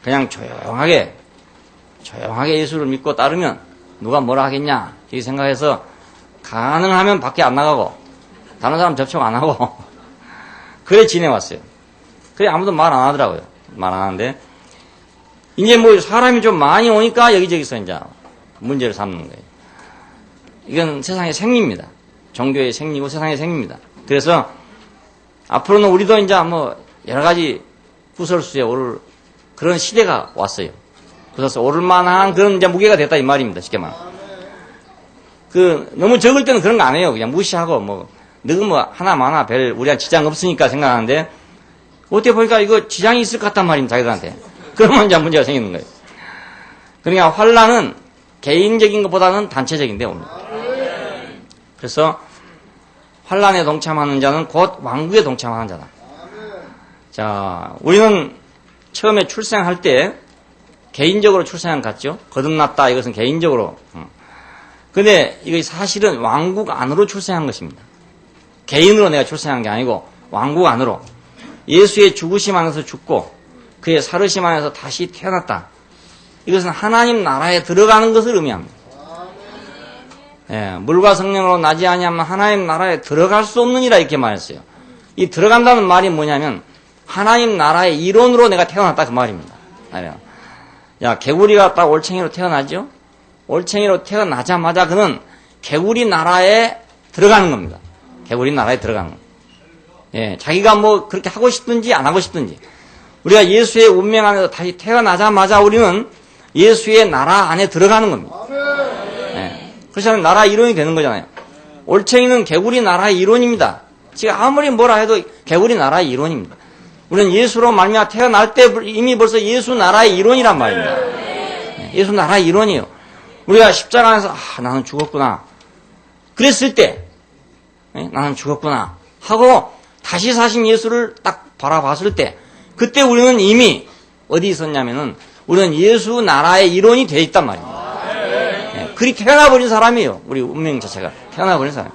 그냥 조용하게 예수를 믿고 따르면 누가 뭐라 하겠냐 이렇게 생각해서 가능하면 밖에 안 나가고 다른 사람 접촉 안 하고 그래 지내왔어요. 그래 아무도 말 안 하더라고요. 말 안 하는데 이제 뭐 사람이 좀 많이 오니까 여기저기서 이제 문제를 삼는 거예요. 이건 세상의 생리입니다. 종교의 생리고 세상의 생리입니다. 그래서 앞으로는 우리도 이제 뭐 여러 가지 구설수에 오를 그런 시대가 왔어요. 그래서 오를 만한 그런 이제 무게가 됐다 이 말입니다. 쉽게 말하면. 너무 적을 때는 그런 거 안 해요. 그냥 무시하고 너무 하나마나 별 우리한테 지장 없으니까 생각하는데 어떻게 보니까 이거 지장이 있을 것 같단 말입니다. 자기들한테. 그러면 이제 문제가 생기는 거예요. 그러니까 환난은 개인적인 것보다는 단체적인데 옵니다. 그래서 환난에 동참하는 자는 곧 왕국에 동참하는 자다. 자, 우리는 처음에 출생할 때 개인적으로 출생한 것 같죠? 거듭났다 이것은 개인적으로. 근데 이거 사실은 왕국 안으로 출생한 것입니다. 개인으로 내가 출생한 게 아니고 왕국 안으로. 예수의 죽으심 안에서 죽고 그의 살으심 안에서 다시 태어났다. 이것은 하나님 나라에 들어가는 것을 의미합니다. 예, 물과 성령으로 나지 아니하면 하나님 나라에 들어갈 수 없느니라 이렇게 말했어요. 이 들어간다는 말이 뭐냐면 하나님 나라의 일원으로 내가 태어났다 그 말입니다. 야, 개구리가 딱 올챙이로 태어나죠? 올챙이로 태어나자마자 그는 개구리 나라에 들어가는 겁니다. 개구리 나라에 들어가는 겁니다. 예, 자기가 뭐 그렇게 하고 싶든지 안 하고 싶든지 우리가 예수의 운명 안에서 다시 태어나자마자 우리는 예수의 나라 안에 들어가는 겁니다. 예, 그렇지 않으면 나라 일원이 되는 거잖아요. 올챙이는 개구리 나라의 일원입니다. 지금 아무리 뭐라 해도 개구리 나라의 일원입니다. 우리는 예수로 말미암아 태어날 때 이미 벌써 예수 나라의 일원이란 말입니다. 예수 나라의 일원이에요. 우리가 십자가 안에서 나는 죽었구나. 그랬을 때 나는 죽었구나 하고 다시 사신 예수를 딱 바라봤을 때 그때 우리는 이미 어디 있었냐면은 우리는 예수 나라의 일원이 돼 있단 말입니다. 그리 태어나버린 사람이에요. 우리 운명 자체가 태어나버린 사람.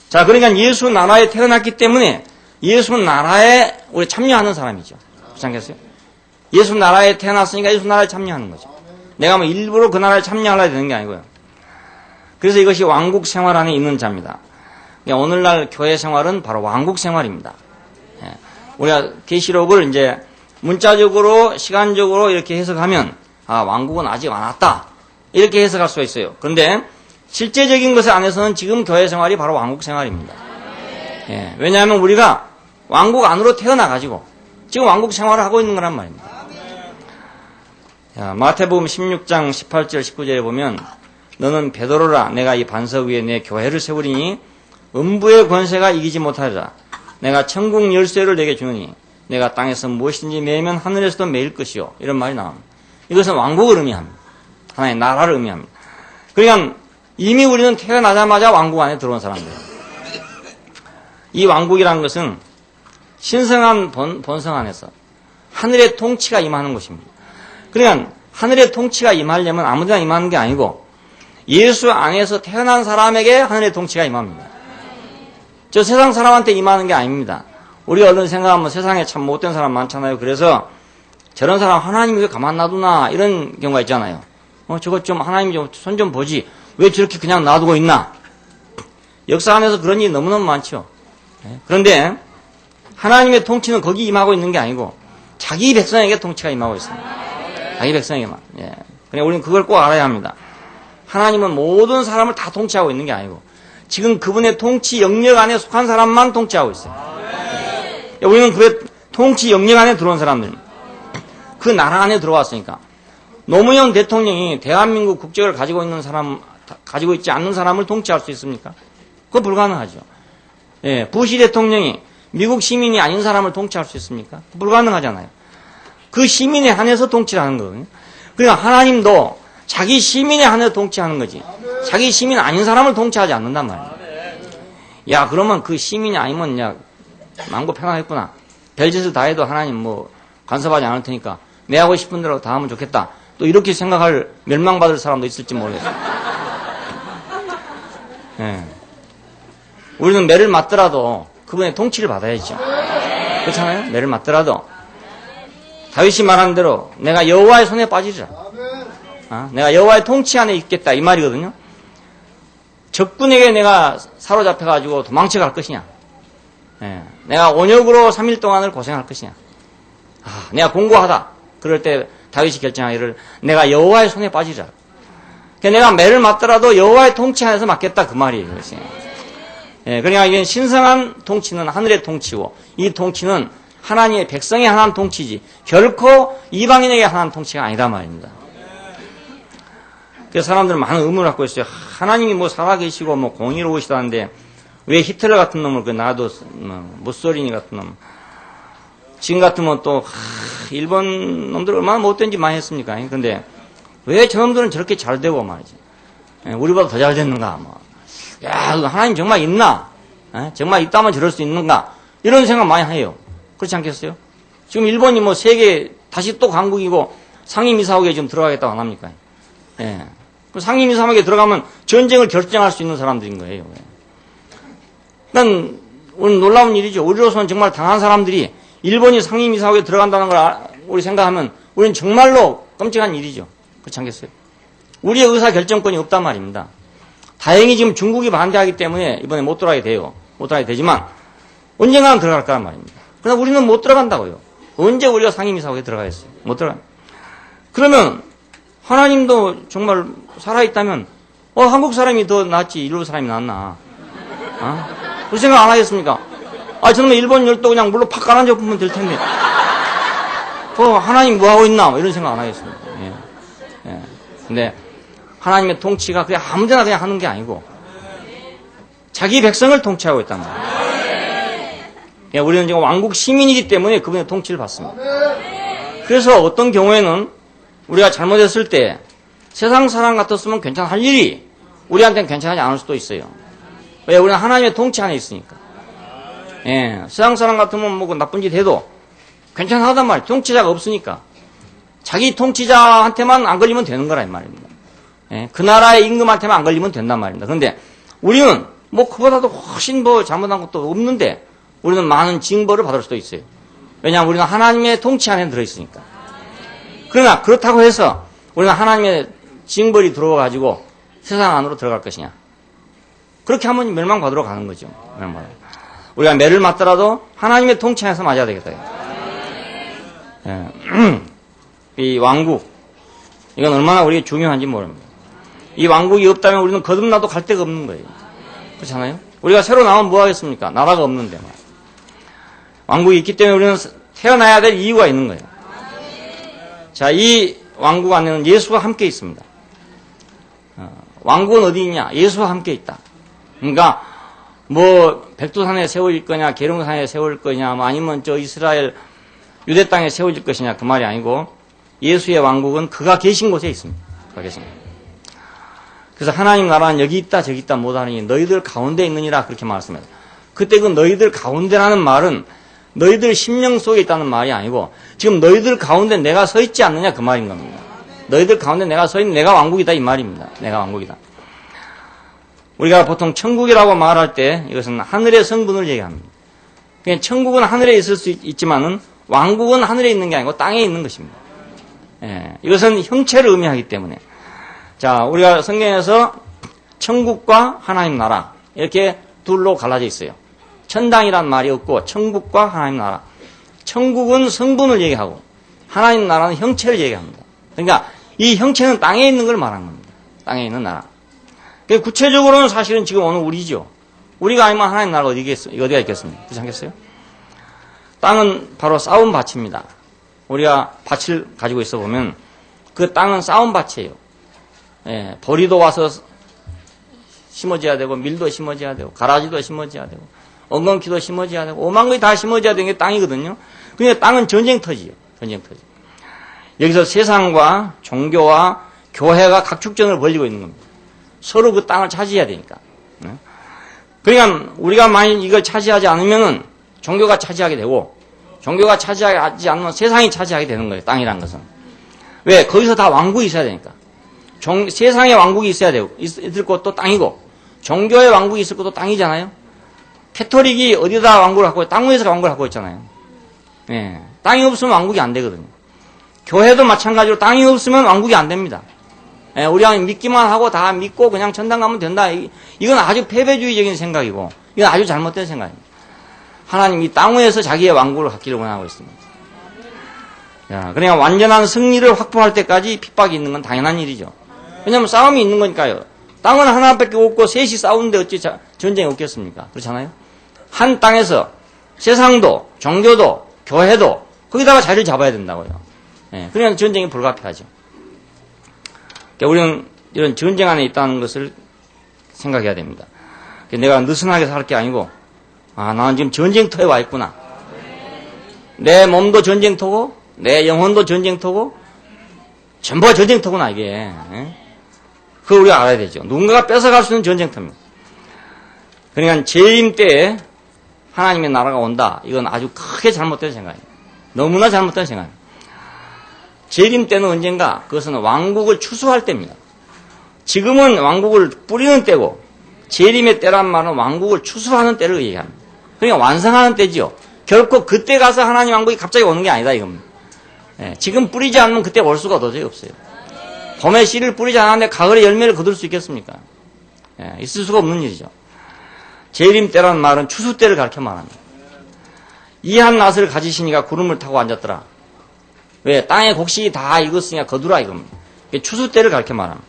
자, 그러니까 예수 나라에 태어났기 때문에 예수 나라에 우리 참여하는 사람이죠. 그렇지 않겠어요? 예수 나라에 태어났으니까 예수 나라에 참여하는 거죠. 내가 뭐 일부러 그 나라에 참여하려고 되는 게 아니고요. 그래서 이것이 왕국 생활 안에 있는 자입니다. 그러니까 오늘날 교회 생활은 바로 왕국 생활입니다. 우리가 계시록을 이제 문자적으로 시간적으로 이렇게 해석하면 왕국은 아직 안 왔다 이렇게 해석할 수가 있어요. 그런데 실제적인 것 안에서는 지금 교회 생활이 바로 왕국 생활입니다. 왜냐하면 우리가 왕국 안으로 태어나가지고 지금 왕국 생활을 하고 있는 거란 말입니다. 마태복음 16장 18절 19절에 보면 너는 베드로라 내가 이 반석 위에 내 교회를 세우리니 음부의 권세가 이기지 못하리라. 내가 천국 열쇠를 내게 주느니 내가 땅에서 무엇이든지 매면 하늘에서도 매일 것이요. 이런 말이 나옵니다. 이것은 왕국을 의미합니다. 하나의 나라를 의미합니다. 그러니까 이미 우리는 태어나자마자 왕국 안에 들어온 사람들이에요. 이 왕국이라는 것은 신성한 본성 안에서 하늘의 통치가 임하는 것입니다. 그러니까 하늘의 통치가 임하려면 아무데나 임하는 게 아니고 예수 안에서 태어난 사람에게 하늘의 통치가 임합니다. 저 세상 사람한테 임하는 게 아닙니다. 우리가 얼른 생각하면 세상에 참 못된 사람 많잖아요. 그래서 저런 사람 하나님이 왜 가만 놔두나 이런 경우가 있잖아요. 저것 좀 하나님이 좀 손 좀 보지 왜 저렇게 그냥 놔두고 있나. 역사 안에서 그런 일이 너무너무 많죠. 그런데 하나님의 통치는 거기 임하고 있는 게 아니고 자기 백성에게 통치가 임하고 있습니다. 자기 백성에게만. 예. 그냥 우리는 그걸 꼭 알아야 합니다. 하나님은 모든 사람을 다 통치하고 있는 게 아니고 지금 그분의 통치 영역 안에 속한 사람만 통치하고 있어요. 우리는 그 통치 영역 안에 들어온 사람들입니다. 그 나라 안에 들어왔으니까. 노무현 대통령이 대한민국 국적을 가지고 있는 사람, 가지고 있지 않는 사람을 통치할 수 있습니까? 그건 불가능하죠. 예, 부시 대통령이 미국 시민이 아닌 사람을 통치할 수 있습니까? 불가능하잖아요. 그 시민에 한해서 통치를 하는 거거든요. 그러니까 하나님도 자기 시민에 한해서 통치하는 거지. 자기 시민 아닌 사람을 통치하지 않는단 말이에요. 야, 그러면 그 시민이 아니면 야, 망고 편하겠구나. 별짓을 다 해도 하나님 뭐 간섭하지 않을 테니까 내 하고 싶은 대로 다 하면 좋겠다. 또 이렇게 생각할 멸망받을 사람도 있을지 모르겠어요. 예. 우리는 매를 맞더라도 그분의 통치를 받아야죠. 그렇잖아요? 매를 맞더라도 다윗이 말한 대로 내가 여호와의 손에 빠지리라. 내가 여호와의 통치 안에 있겠다 이 말이거든요. 적군에게 내가 사로잡혀가지고 도망쳐 갈 것이냐. 예. 내가 온역으로 3일 동안을 고생할 것이냐. 내가 공고하다. 그럴 때 다윗이 결정하기를 내가 여호와의 손에 빠지리라. 그러니까 내가 매를 맞더라도 여호와의 통치 안에서 맞겠다 그 말이에요. 그것이. 예, 그러니까 이게 신성한 통치는 하늘의 통치고 이 통치는 하나님의 백성에 한한 통치지 결코 이방인에게 한한 통치가 아니다 말입니다. 그래서 사람들은 많은 의문을 갖고 있어요. 하나님이 뭐 살아계시고 뭐 공의로우시다는데 왜 히틀러 같은 놈을 놔둬 무솔리니 같은 놈 지금 같으면 또 일본 놈들 얼마나 못된지 많이 했습니까? 근데 왜 저놈들은 저렇게 잘 되고 말이지. 우리보다 더 잘 됐는가 뭐. 야, 하나님 정말 있나? 정말 있다면 저럴 수 있는가? 이런 생각 많이 해요. 그렇지 않겠어요? 지금 일본이 뭐 세계 다시 또 강국이고 상임이사국에 지금 들어가겠다고 안 합니까? 예. 그 상임이사국에 들어가면 전쟁을 결정할 수 있는 사람들인 거예요. 그러니까 오늘 놀라운 일이죠. 우리로서는 정말 당한 사람들이 일본이 상임이사국에 들어간다는 걸 우리 생각하면 우리는 정말로 끔찍한 일이죠. 그렇지 않겠어요? 우리의 의사결정권이 없단 말입니다. 다행히 지금 중국이 반대하기 때문에 이번에 못 들어가게 돼요. 못 들어가게 되지만 언젠가는 들어갈 거란 말입니다. 그러나 우리는 못 들어간다고요. 언제 우리가 상임이사국에 들어가겠어요? 못 들어가. 그러면 하나님도 정말 살아있다면 한국 사람이 더 낫지 일본 사람이 낫나? 그 생각 안 하겠습니까? 저놈의 일본 열도 그냥 물로 팍 깔아줘 보면 될 텐데 하나님 뭐 하고 있나? 이런 생각 안 하겠습니다. 예. 근데 하나님의 통치가 그냥 아무데나 그냥 하는 게 아니고 자기 백성을 통치하고 있단 말이에요. 우리는 지금 왕국 시민이기 때문에 그분의 통치를 받습니다. 그래서 어떤 경우에는 우리가 잘못했을 때 세상 사람 같았으면 괜찮을 일이 우리한테는 괜찮지 않을 수도 있어요. 왜? 우리는 하나님의 통치 안에 있으니까. 예, 세상 사람 같으면 뭐 나쁜 짓 해도 괜찮하단 말이에요. 통치자가 없으니까. 자기 통치자한테만 안 걸리면 되는 거라 이 말입니다. 예, 그 나라의 임금한테만 안 걸리면 된단 말입니다. 그런데 우리는 뭐 그보다도 훨씬 뭐 잘못한 것도 없는데 우리는 많은 징벌을 받을 수도 있어요. 왜냐하면 우리는 하나님의 통치 안에 들어있으니까. 그러나 그렇다고 해서 우리는 하나님의 징벌이 들어와가지고 세상 안으로 들어갈 것이냐. 그렇게 하면 멸망받으러 가는 거죠. 우리가 매를 맞더라도 하나님의 통치 안에서 맞아야 되겠다. 예. 이 왕국, 이건 얼마나 우리에게 중요한지 모릅니다. 이 왕국이 없다면 우리는 거듭나도 갈 데가 없는 거예요. 그렇잖아요? 우리가 새로 나오면 뭐 하겠습니까? 나라가 없는데. 왕국이 있기 때문에 우리는 태어나야 될 이유가 있는 거예요. 자, 이 왕국 안에는 예수가 함께 있습니다. 왕국은 어디 있냐? 예수와 함께 있다. 그러니까 뭐 백두산에 세워질 거냐, 계룡산에 세울 거냐, 뭐 아니면 저 이스라엘 유대 땅에 세워질 것이냐 그 말이 아니고 예수의 왕국은 그가 계신 곳에 있습니다. 그가 계십니다. 그래서 하나님 나라는 여기 있다 저기 있다 못하니 너희들 가운데 있느니라 그렇게 말씀합니다. 그때 그 너희들 가운데라는 말은 너희들 심령 속에 있다는 말이 아니고 지금 너희들 가운데 내가 서 있지 않느냐 그 말인 겁니다. 너희들 가운데 내가 서 있는 내가 왕국이다 이 말입니다. 내가 왕국이다. 우리가 보통 천국이라고 말할 때 이것은 하늘의 성분을 얘기합니다. 그러니까 천국은 하늘에 있을 수 있지만은 왕국은 하늘에 있는 게 아니고 땅에 있는 것입니다. 예, 이것은 형체를 의미하기 때문에. 자, 우리가 성경에서 천국과 하나님 나라 이렇게 둘로 갈라져 있어요. 천당이란 말이 없고 천국과 하나님 나라. 천국은 성분을 얘기하고 하나님 나라는 형체를 얘기합니다. 그러니까 이 형체는 땅에 있는 걸 말하는 겁니다. 땅에 있는 나라. 구체적으로는 사실은 지금 오늘 우리죠. 우리가 아니면 하나님 나라가 어디가 있겠습니까? 그렇지 않겠어요? 땅은 바로 싸움 밭입니다. 우리가 밭을 가지고 있어 보면 그 땅은 싸움 밭이에요. 예, 보리도 와서 심어져야 되고 밀도 심어져야 되고 가라지도 심어져야 되고 엉겅퀴도 심어져야 되고 오만 것이 다 심어져야 되는 게 땅이거든요. 그러니까 땅은 전쟁터지요. 전쟁터지. 여기서 세상과 종교와 교회가 각축전을 벌이고 있는 겁니다. 서로 그 땅을 차지해야 되니까. 그러니까 우리가 만약 이걸 차지하지 않으면은 종교가 차지하게 되고 종교가 차지하지 않으면 세상이 차지하게 되는 거예요. 땅이란 것은. 왜? 거기서 다 왕국이 있어야 되니까. 세상의 왕국이 있어야 되고 있을 것도 땅이고 종교의 왕국이 있을 것도 땅이잖아요. 캐토릭이 어디다 왕국을 갖고 땅 위에서 왕국을 갖고 있잖아요. 예, 땅이 없으면 왕국이 안 되거든요. 교회도 마찬가지로 땅이 없으면 왕국이 안 됩니다. 예, 우리가 믿기만 하고 다 믿고 그냥 천당 가면 된다. 이건 아주 패배주의적인 생각이고 이건 아주 잘못된 생각입니다. 하나님 이 땅 위에서 자기의 왕국을 갖기를 원하고 있습니다. 자, 그러니까 완전한 승리를 확보할 때까지 핍박이 있는 건 당연한 일이죠. 왜냐하면 싸움이 있는 거니까요. 땅은 하나밖에 없고 셋이 싸우는데 어찌 전쟁이 없겠습니까? 그렇잖아요. 한 땅에서 세상도 종교도 교회도 거기다가 자리를 잡아야 된다고요. 예, 그러면 전쟁이 불가피하죠. 그러니까 우리는 이런 전쟁 안에 있다는 것을 생각해야 됩니다. 내가 느슨하게 살 게 아니고 나는 지금 전쟁터에 와 있구나. 내 몸도 전쟁터고 내 영혼도 전쟁터고 전부가 전쟁터구나 이게. 그걸 우리가 알아야 되죠. 누군가가 뺏어갈 수 있는 전쟁터입니다. 그러니까 재림 때에 하나님의 나라가 온다. 이건 아주 크게 잘못된 생각입니다. 너무나 잘못된 생각입니다. 재림 때는 언젠가 그것은 왕국을 추수할 때입니다. 지금은 왕국을 뿌리는 때고 재림의 때란 말은 왕국을 추수하는 때를 얘기합니다. 그러니까 완성하는 때지요. 결코 그때 가서 하나님 왕국이 갑자기 오는 게 아니다 이겁니다. 예, 지금 뿌리지 않으면 그때 올 수가 도저히 없어요. 봄에 씨를 뿌리지 않았는데 가을에 열매를 거둘 수 있겠습니까? 예, 있을 수가 없는 일이죠. 재림 때라는 말은 추수 때를 가르쳐 말합니다. 이한 낫을 가지시니까 구름을 타고 앉았더라. 왜? 땅의 곡식이 다 익었으니까 거두라 이겁니다. 추수 때를 가르쳐 말합니다.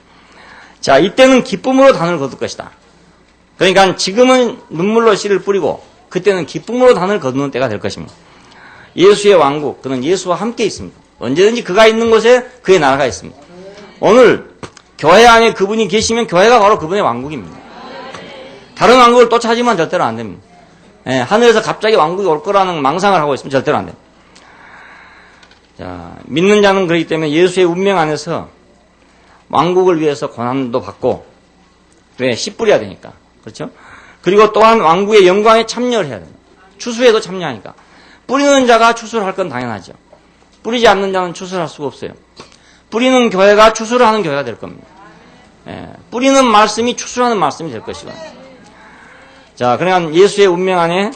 자, 이때는 기쁨으로 단을 거둘 것이다. 그러니까 지금은 눈물로 씨를 뿌리고 그때는 기쁨으로 단을 거두는 때가 될 것입니다. 예수의 왕국, 그는 예수와 함께 있습니다. 언제든지 그가 있는 곳에 그의 나라가 있습니다. 오늘 교회 안에 그분이 계시면 교회가 바로 그분의 왕국입니다. 다른 왕국을 또 찾으면 절대로 안 됩니다. 예, 하늘에서 갑자기 왕국이 올 거라는 망상을 하고 있으면 절대로 안 됩니다. 자, 믿는 자는 그렇기 때문에 예수의 운명 안에서 왕국을 위해서 고난도 받고, 왜? 씨 뿌려야 되니까. 그렇죠? 그리고 또한 왕국의 영광에 참여를 해야 됩니다. 추수에도 참여하니까. 뿌리는 자가 추수를 할 건 당연하죠. 뿌리지 않는 자는 추수를 할 수가 없어요. 뿌리는 교회가 추수를 하는 교회가 될 겁니다. 예, 뿌리는 말씀이 추수하는 말씀이 될 것이고. 자, 그러니까 예수의 운명 안에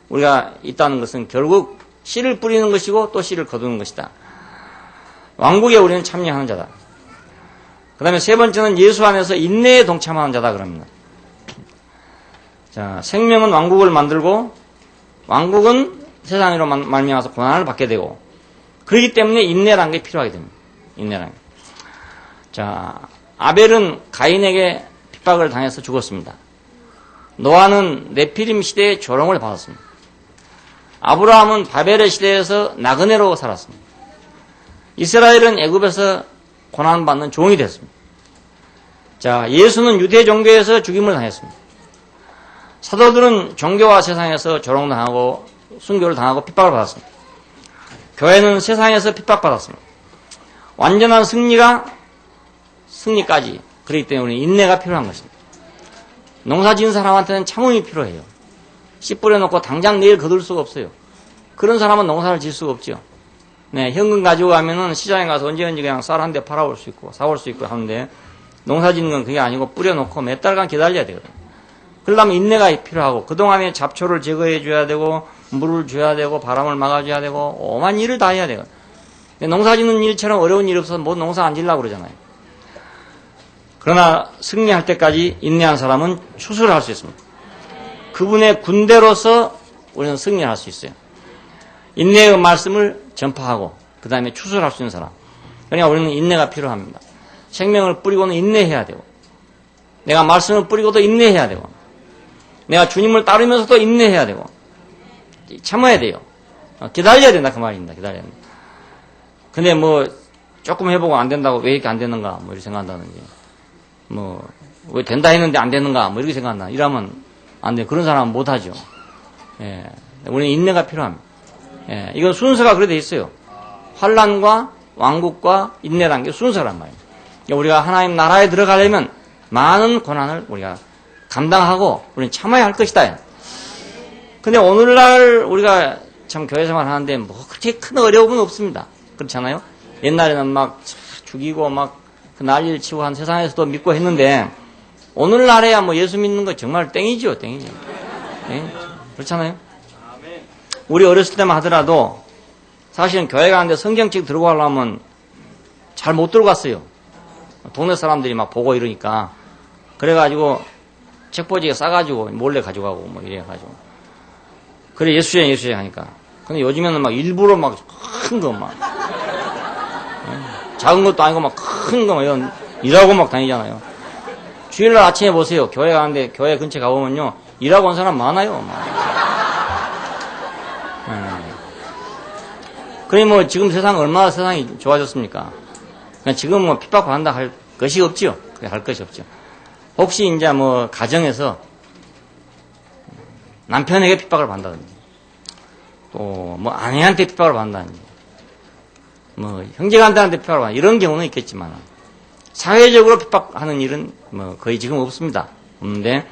우리가 있다는 것은 결국 씨를 뿌리는 것이고 또 씨를 거두는 것이다. 왕국에 우리는 참여하는 자다. 그 다음에 세 번째는 예수 안에서 인내에 동참하는 자다 그럽니다. 자, 생명은 왕국을 만들고 왕국은 세상으로 말미암아서 고난을 받게 되고 그렇기 때문에 인내라는 게 필요하게 됩니다. 인내라는 게. 자, 아벨은 가인에게 핍박을 당해서 죽었습니다. 노아는 네피림 시대의 조롱을 받았습니다. 아브라함은 바벨의 시대에서 나그네로 살았습니다. 이스라엘은 애굽에서 고난받는 종이 됐습니다. 자, 예수는 유대 종교에서 죽임을 당했습니다. 사도들은 종교와 세상에서 조롱당하고 순교를 당하고 핍박을 받았습니다. 교회는 세상에서 핍박받았습니다. 완전한 승리까지 그렇기 때문에 인내가 필요한 것입니다. 농사 지은 사람한테는 참음이 필요해요. 씨 뿌려놓고 당장 내일 거둘 수가 없어요. 그런 사람은 농사를 질 수가 없죠. 네, 현금 가지고 가면은 시장에 가서 언제 그냥 쌀 한 대 팔아올 수 있고, 사올 수 있고 하는데, 농사 짓는 건 그게 아니고 뿌려놓고 몇 달간 기다려야 되거든요. 그러려면 인내가 필요하고, 그동안에 잡초를 제거해줘야 되고, 물을 줘야 되고, 바람을 막아줘야 되고, 오만 일을 다 해야 되거든요. 농사 짓는 일처럼 어려운 일이 없어서 뭐 농사 안 지려고 그러잖아요. 그러나 승리할 때까지 인내한 사람은 추수를 할 수 있습니다. 그분의 군대로서 우리는 승리를 할 수 있어요. 인내의 말씀을 전파하고 그 다음에 추수를 할 수 있는 사람. 그러니까 우리는 인내가 필요합니다. 생명을 뿌리고는 인내해야 되고, 내가 말씀을 뿌리고도 인내해야 되고, 내가 주님을 따르면서도 인내해야 되고, 참아야 돼요. 기다려야 된다 그 말입니다. 기다려야 된다. 근데 뭐 조금 해보고 안 된다고 왜 이렇게 안 되는가 뭐 이렇게 생각한다든지, 뭐 왜 된다 했는데 안 되는가 뭐 이렇게 생각한다. 이러면 안 돼. 그런 사람은 못 하죠. 예. 우리는 인내가 필요합니다. 예. 이건 순서가 그래 돼 있어요. 환난과 왕국과 인내라는 게 순서란 말이에요. 그러니까 우리가 하나님 나라에 들어가려면 많은 고난을 우리가 감당하고 우리는 참아야 할 것이다. 근데 오늘날 우리가 참 교회 생활 하는데 뭐 그렇게 큰 어려움은 없습니다. 그렇잖아요? 옛날에는 막 죽이고 막 그 난리를 치고 한 세상에서도 믿고 했는데 오늘날에야 뭐 예수 믿는 거 정말 땡이죠, 땡이죠. 네? 그렇잖아요? 우리 어렸을 때만 하더라도 사실은 교회 가는데 성경책 들고 가려면 잘 못 들어갔어요. 동네 사람들이 막 보고 이러니까. 그래가지고 책꽂이에 싸가지고 몰래 가져가고 뭐 이래가지고. 그래 예수쟁이 하니까. 근데 요즘에는 막 일부러 막 큰 거 막. 작은 것도 아니고 막 큰 거 막 이런 일하고 막 다니잖아요. 주일날 아침에 보세요. 교회 가는데 교회 근처에 가보면요. 일하고 온 사람 많아요. 그래 뭐 지금 얼마나 세상이 좋아졌습니까? 그러니까 지금 뭐 핍박받는다 할 것이 없죠. 할 것이 없죠. 혹시 이제 뭐 가정에서 남편에게 핍박을 받는다든지 또 뭐 아내한테 핍박을 받는다든지 뭐 형제간들한테 핍박을 받는다 이런 경우는 있겠지만 사회적으로 핍박하는 일은 뭐 거의 지금 없습니다. 없는데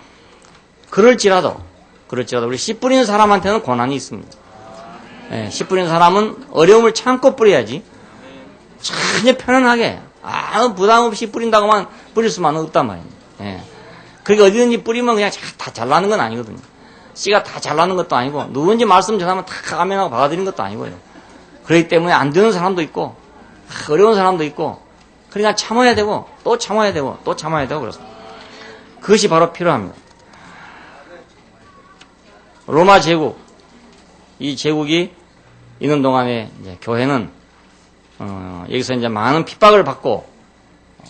그럴지라도 우리 씨 뿌리는 사람한테는 고난이 있습니다. 예, 씨 뿌리는 사람은 어려움을 참고 뿌려야지 전혀 편안하게 아무 부담 없이 뿌린다고만 뿌릴 수만은 없단 말이에요. 예. 그러니까 어디든지 뿌리면 그냥 다 잘나는 건 아니거든요. 씨가 다 잘나는 것도 아니고 누군지 말씀 전하면 다 아멘하고 받아들이는 것도 아니고요. 그렇기 때문에 안 되는 사람도 있고 어려운 사람도 있고 그러니까 참아야 되고 또 참아야 되고 또 참아야 되고 그렇습니다. 그것이 바로 필요합니다. 로마 제국 이 제국이 있는 동안에 이제 교회는 여기서 이제 많은 핍박을 받고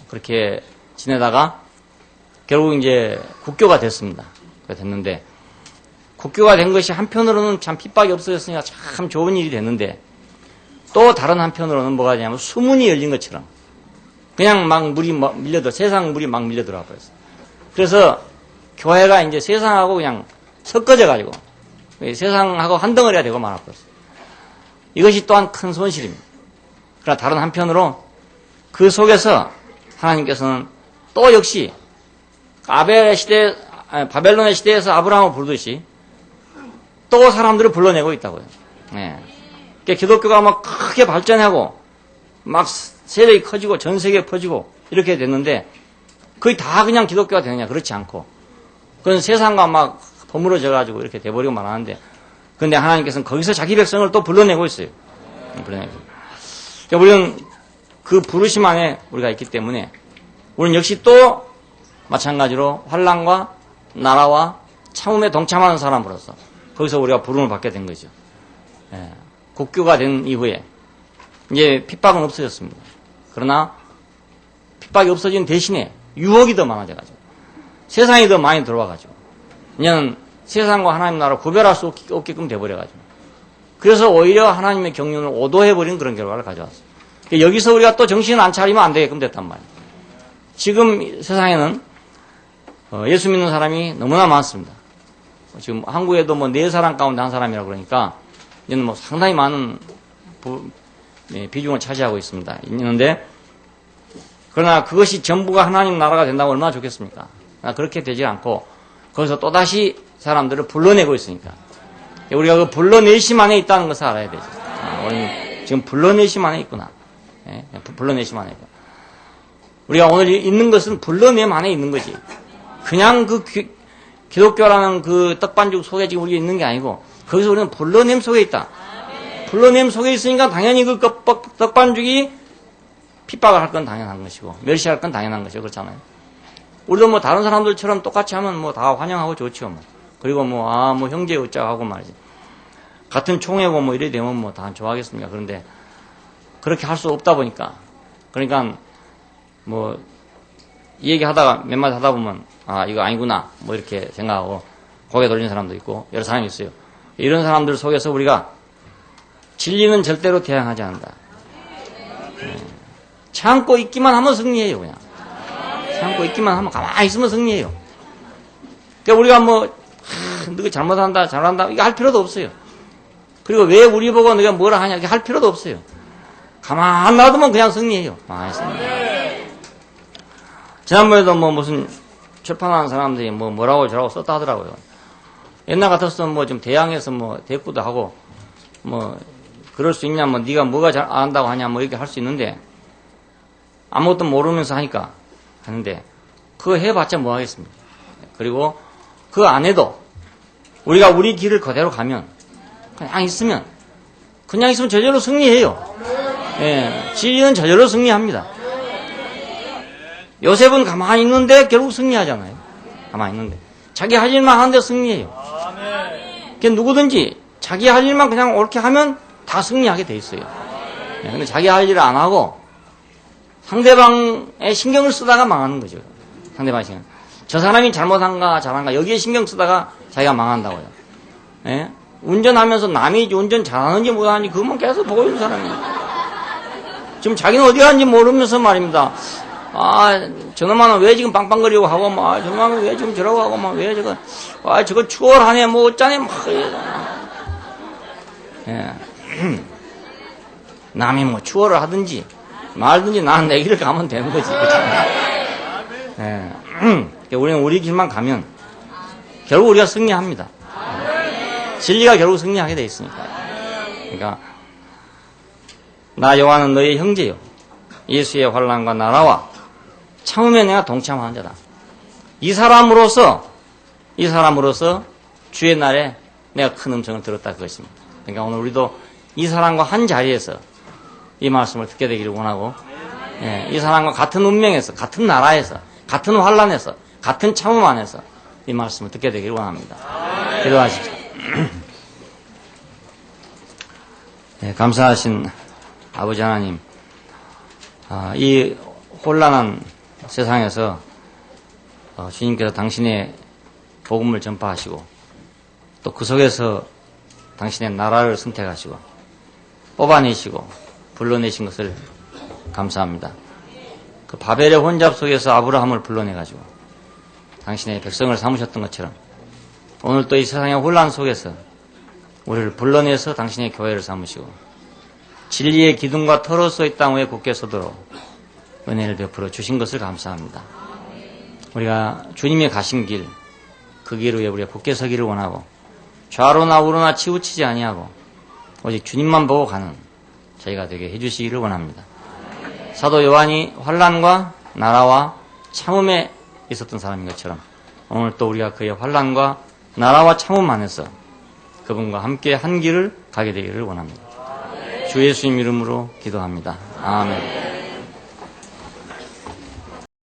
그렇게 지내다가 결국 이제 국교가 됐습니다. 됐는데 국교가 된 것이 한편으로는 참 핍박이 없어졌으니까 참 좋은 일이 됐는데 또 다른 한편으로는 뭐가 되냐면 수문이 열린 것처럼 그냥 막 물이 세상 물이 막 밀려 들어와 버렸어요. 그래서 교회가 이제 세상하고 그냥 섞어져 가지고 세상하고 한 덩어리가 되고 말아버렸어요. 이것이 또한 큰 손실입니다. 그러나 다른 한편으로 그 속에서 하나님께서는 또 역시 바벨론의 시대에서 아브라함을 부르듯이 또 사람들을 불러내고 있다고요. 네. 그러니까 기독교가 막 크게 발전하고 막 세력이 커지고 전 세계에 퍼지고 이렇게 됐는데 거의 다 그냥 기독교가 되느냐 그렇지 않고 그건 세상과 막 버무러져 가지고 이렇게 돼버리고 말하는데 그런데 하나님께서는 거기서 자기 백성을 또 불러내고 있어요. 그러니까 우리는 그 부르심 안에 우리가 있기 때문에 우리는 역시 또 마찬가지로 환난과 나라와 참음에 동참하는 사람으로서 거기서 우리가 부름을 받게 된 거죠. 예, 국교가 된 이후에 이제 핍박은 없어졌습니다. 그러나 핍박이 없어진 대신에 유혹이 더 많아져가지고 세상이 더 많이 들어와가지고 그냥 세상과 하나님 나라를 구별할 수 없게끔 돼버려가지고 그래서 오히려 하나님의 경륜을 오도해버린 그런 결과를 가져왔어요. 여기서 우리가 또 정신을 안 차리면 안 되게끔 됐단 말이에요. 지금 세상에는 예수 믿는 사람이 너무나 많습니다. 지금 한국에도 뭐 4사람 가운데 1사람이라고 그러니까 이제는 뭐 상당히 많은 비중을 차지하고 있는데 그러나 그것이 전부가 하나님 나라가 된다고 얼마나 좋겠습니까? 그렇게 되지 않고 거기서 또다시 사람들을 불러내고 있으니까. 우리가 그 불러내심 안에 있다는 것을 알아야 되죠. 우리는 지금 불러내심 안에 있구나. 예? 불러내심 안에 있구나. 우리가 오늘 있는 것은 불러냄 안에 있는 거지. 그냥 그 기독교라는 그 떡반죽 속에 지금 우리가 있는 게 아니고, 거기서 우리는 불러냄 속에 있다. 불러냄 속에 있으니까 당연히 그 떡반죽이 핍박을 할 건 당연한 것이고, 멸시할 건 당연한 것이고, 그렇잖아요. 우리도 뭐 다른 사람들처럼 똑같이 하면 뭐 다 환영하고 좋죠, 뭐. 그리고 뭐 형제 어쩌고 하고 말이지. 같은 총회고 뭐 이래 되면 뭐 다 좋아하겠습니까? 그런데 그렇게 할 수 없다 보니까. 그러니까 뭐 이 얘기 하다가 몇 마디 하다 보면 이거 아니구나 뭐 이렇게 생각하고 고개 돌리는 사람도 있고 여러 사람이 있어요. 이런 사람들 속에서 우리가 진리는 절대로 대항하지 않는다. 참고 있기만 하면 승리해요. 그냥 참고 있기만 하면 가만히 있으면 승리해요. 그러니까 우리가 뭐 너가 잘못한다 잘한다 이거 할 필요도 없어요. 그리고 왜 우리 보고 너가 뭐라 하냐 이렇게 할 필요도 없어요. 가만 놔두면 그냥 승리해요. 가만히 있으면. 지난번에도 뭐 무슨 출판하는 사람들이 뭐라고 저라고 썼다 하더라고요. 옛날 같았으면 뭐 좀 대항해서 뭐 대꾸도 하고 뭐 그럴 수 있냐 뭐 네가 뭐가 잘 안 한다고 하냐 뭐 이렇게 할 수 있는데 아무것도 모르면서 하는데 그거 해봤자 뭐 하겠습니까? 그리고 그 안에도 우리가 우리 길을 그대로 가면 그냥 있으면 저절로 승리해요. 예, 진리는 저절로 승리합니다. 요셉은 가만히 있는데 결국 승리하잖아요. 가만히 있는데 자기 할 일만 하는데 승리해요. 그러니까 누구든지 자기 할 일만 그냥 옳게 하면 다 승리하게 돼 있어요. 예, 근데 자기 할 일을 안 하고 상대방의 신경을 쓰다가 망하는 거죠. 상대방의 신경. 저 사람이 잘못한가 잘한가 여기에 신경 쓰다가 자기가 망한다고요. 예? 운전하면서 남이 운전 잘하는지 못하는지 그것만 계속 보고 있는 사람이에요. 지금 자기는 어디 가는지 모르면서 말입니다. 저놈아는 왜 지금 빵빵거리고 하고 저놈아는 왜 지금 저러고 하고 왜 저거 저거 추월하네 뭐 어쩌네 예. 남이 뭐 추월을 하든지 말든지 나는 내 길을 가면 되는 거지. 예. 우리는 우리 길만 가면 결국 우리가 승리합니다. 진리가 결국 승리하게 돼 있으니까. 그러니까 나 요한은 너의 형제요 예수의 환난과 나라와 참음에 내가 동참하는 자다. 이 사람으로서 주의 날에 내가 큰 음성을 들었다 그것입니다. 그러니까 오늘 우리도 이 사람과 한 자리에서 이 말씀을 듣게 되기를 원하고 이 사람과 같은 운명에서 같은 나라에서 같은 환난에서 같은 참음 안에서 이 말씀을 듣게 되기를 원합니다. 기도하십시오. 네, 감사하신 아버지 하나님, 이 혼란한 세상에서 주님께서 당신의 복음을 전파하시고 또 그 속에서 당신의 나라를 선택하시고 뽑아내시고 불러내신 것을 감사합니다. 그 바벨의 혼잡 속에서 아브라함을 불러내가지고 당신의 백성을 삼으셨던 것처럼 오늘 또 이 세상의 혼란 속에서 우리를 불러내서 당신의 교회를 삼으시고 진리의 기둥과 터로서 이 땅 위에 굳게 서도록 은혜를 베풀어 주신 것을 감사합니다. 우리가 주님의 가신 길, 그 길 위에 우리가 굳게 서기를 원하고 좌로나 우로나 치우치지 아니하고 오직 주님만 보고 가는 저희가 되게 해주시기를 원합니다. 사도 요한이 환난과 나라와 참음에 있었던 사람인 것처럼 오늘 또 우리가 그의 환난과 나라와 참음 안에서 그분과 함께 한 길을 가게 되기를 원합니다. 주 예수님 이름으로 기도합니다. 아멘.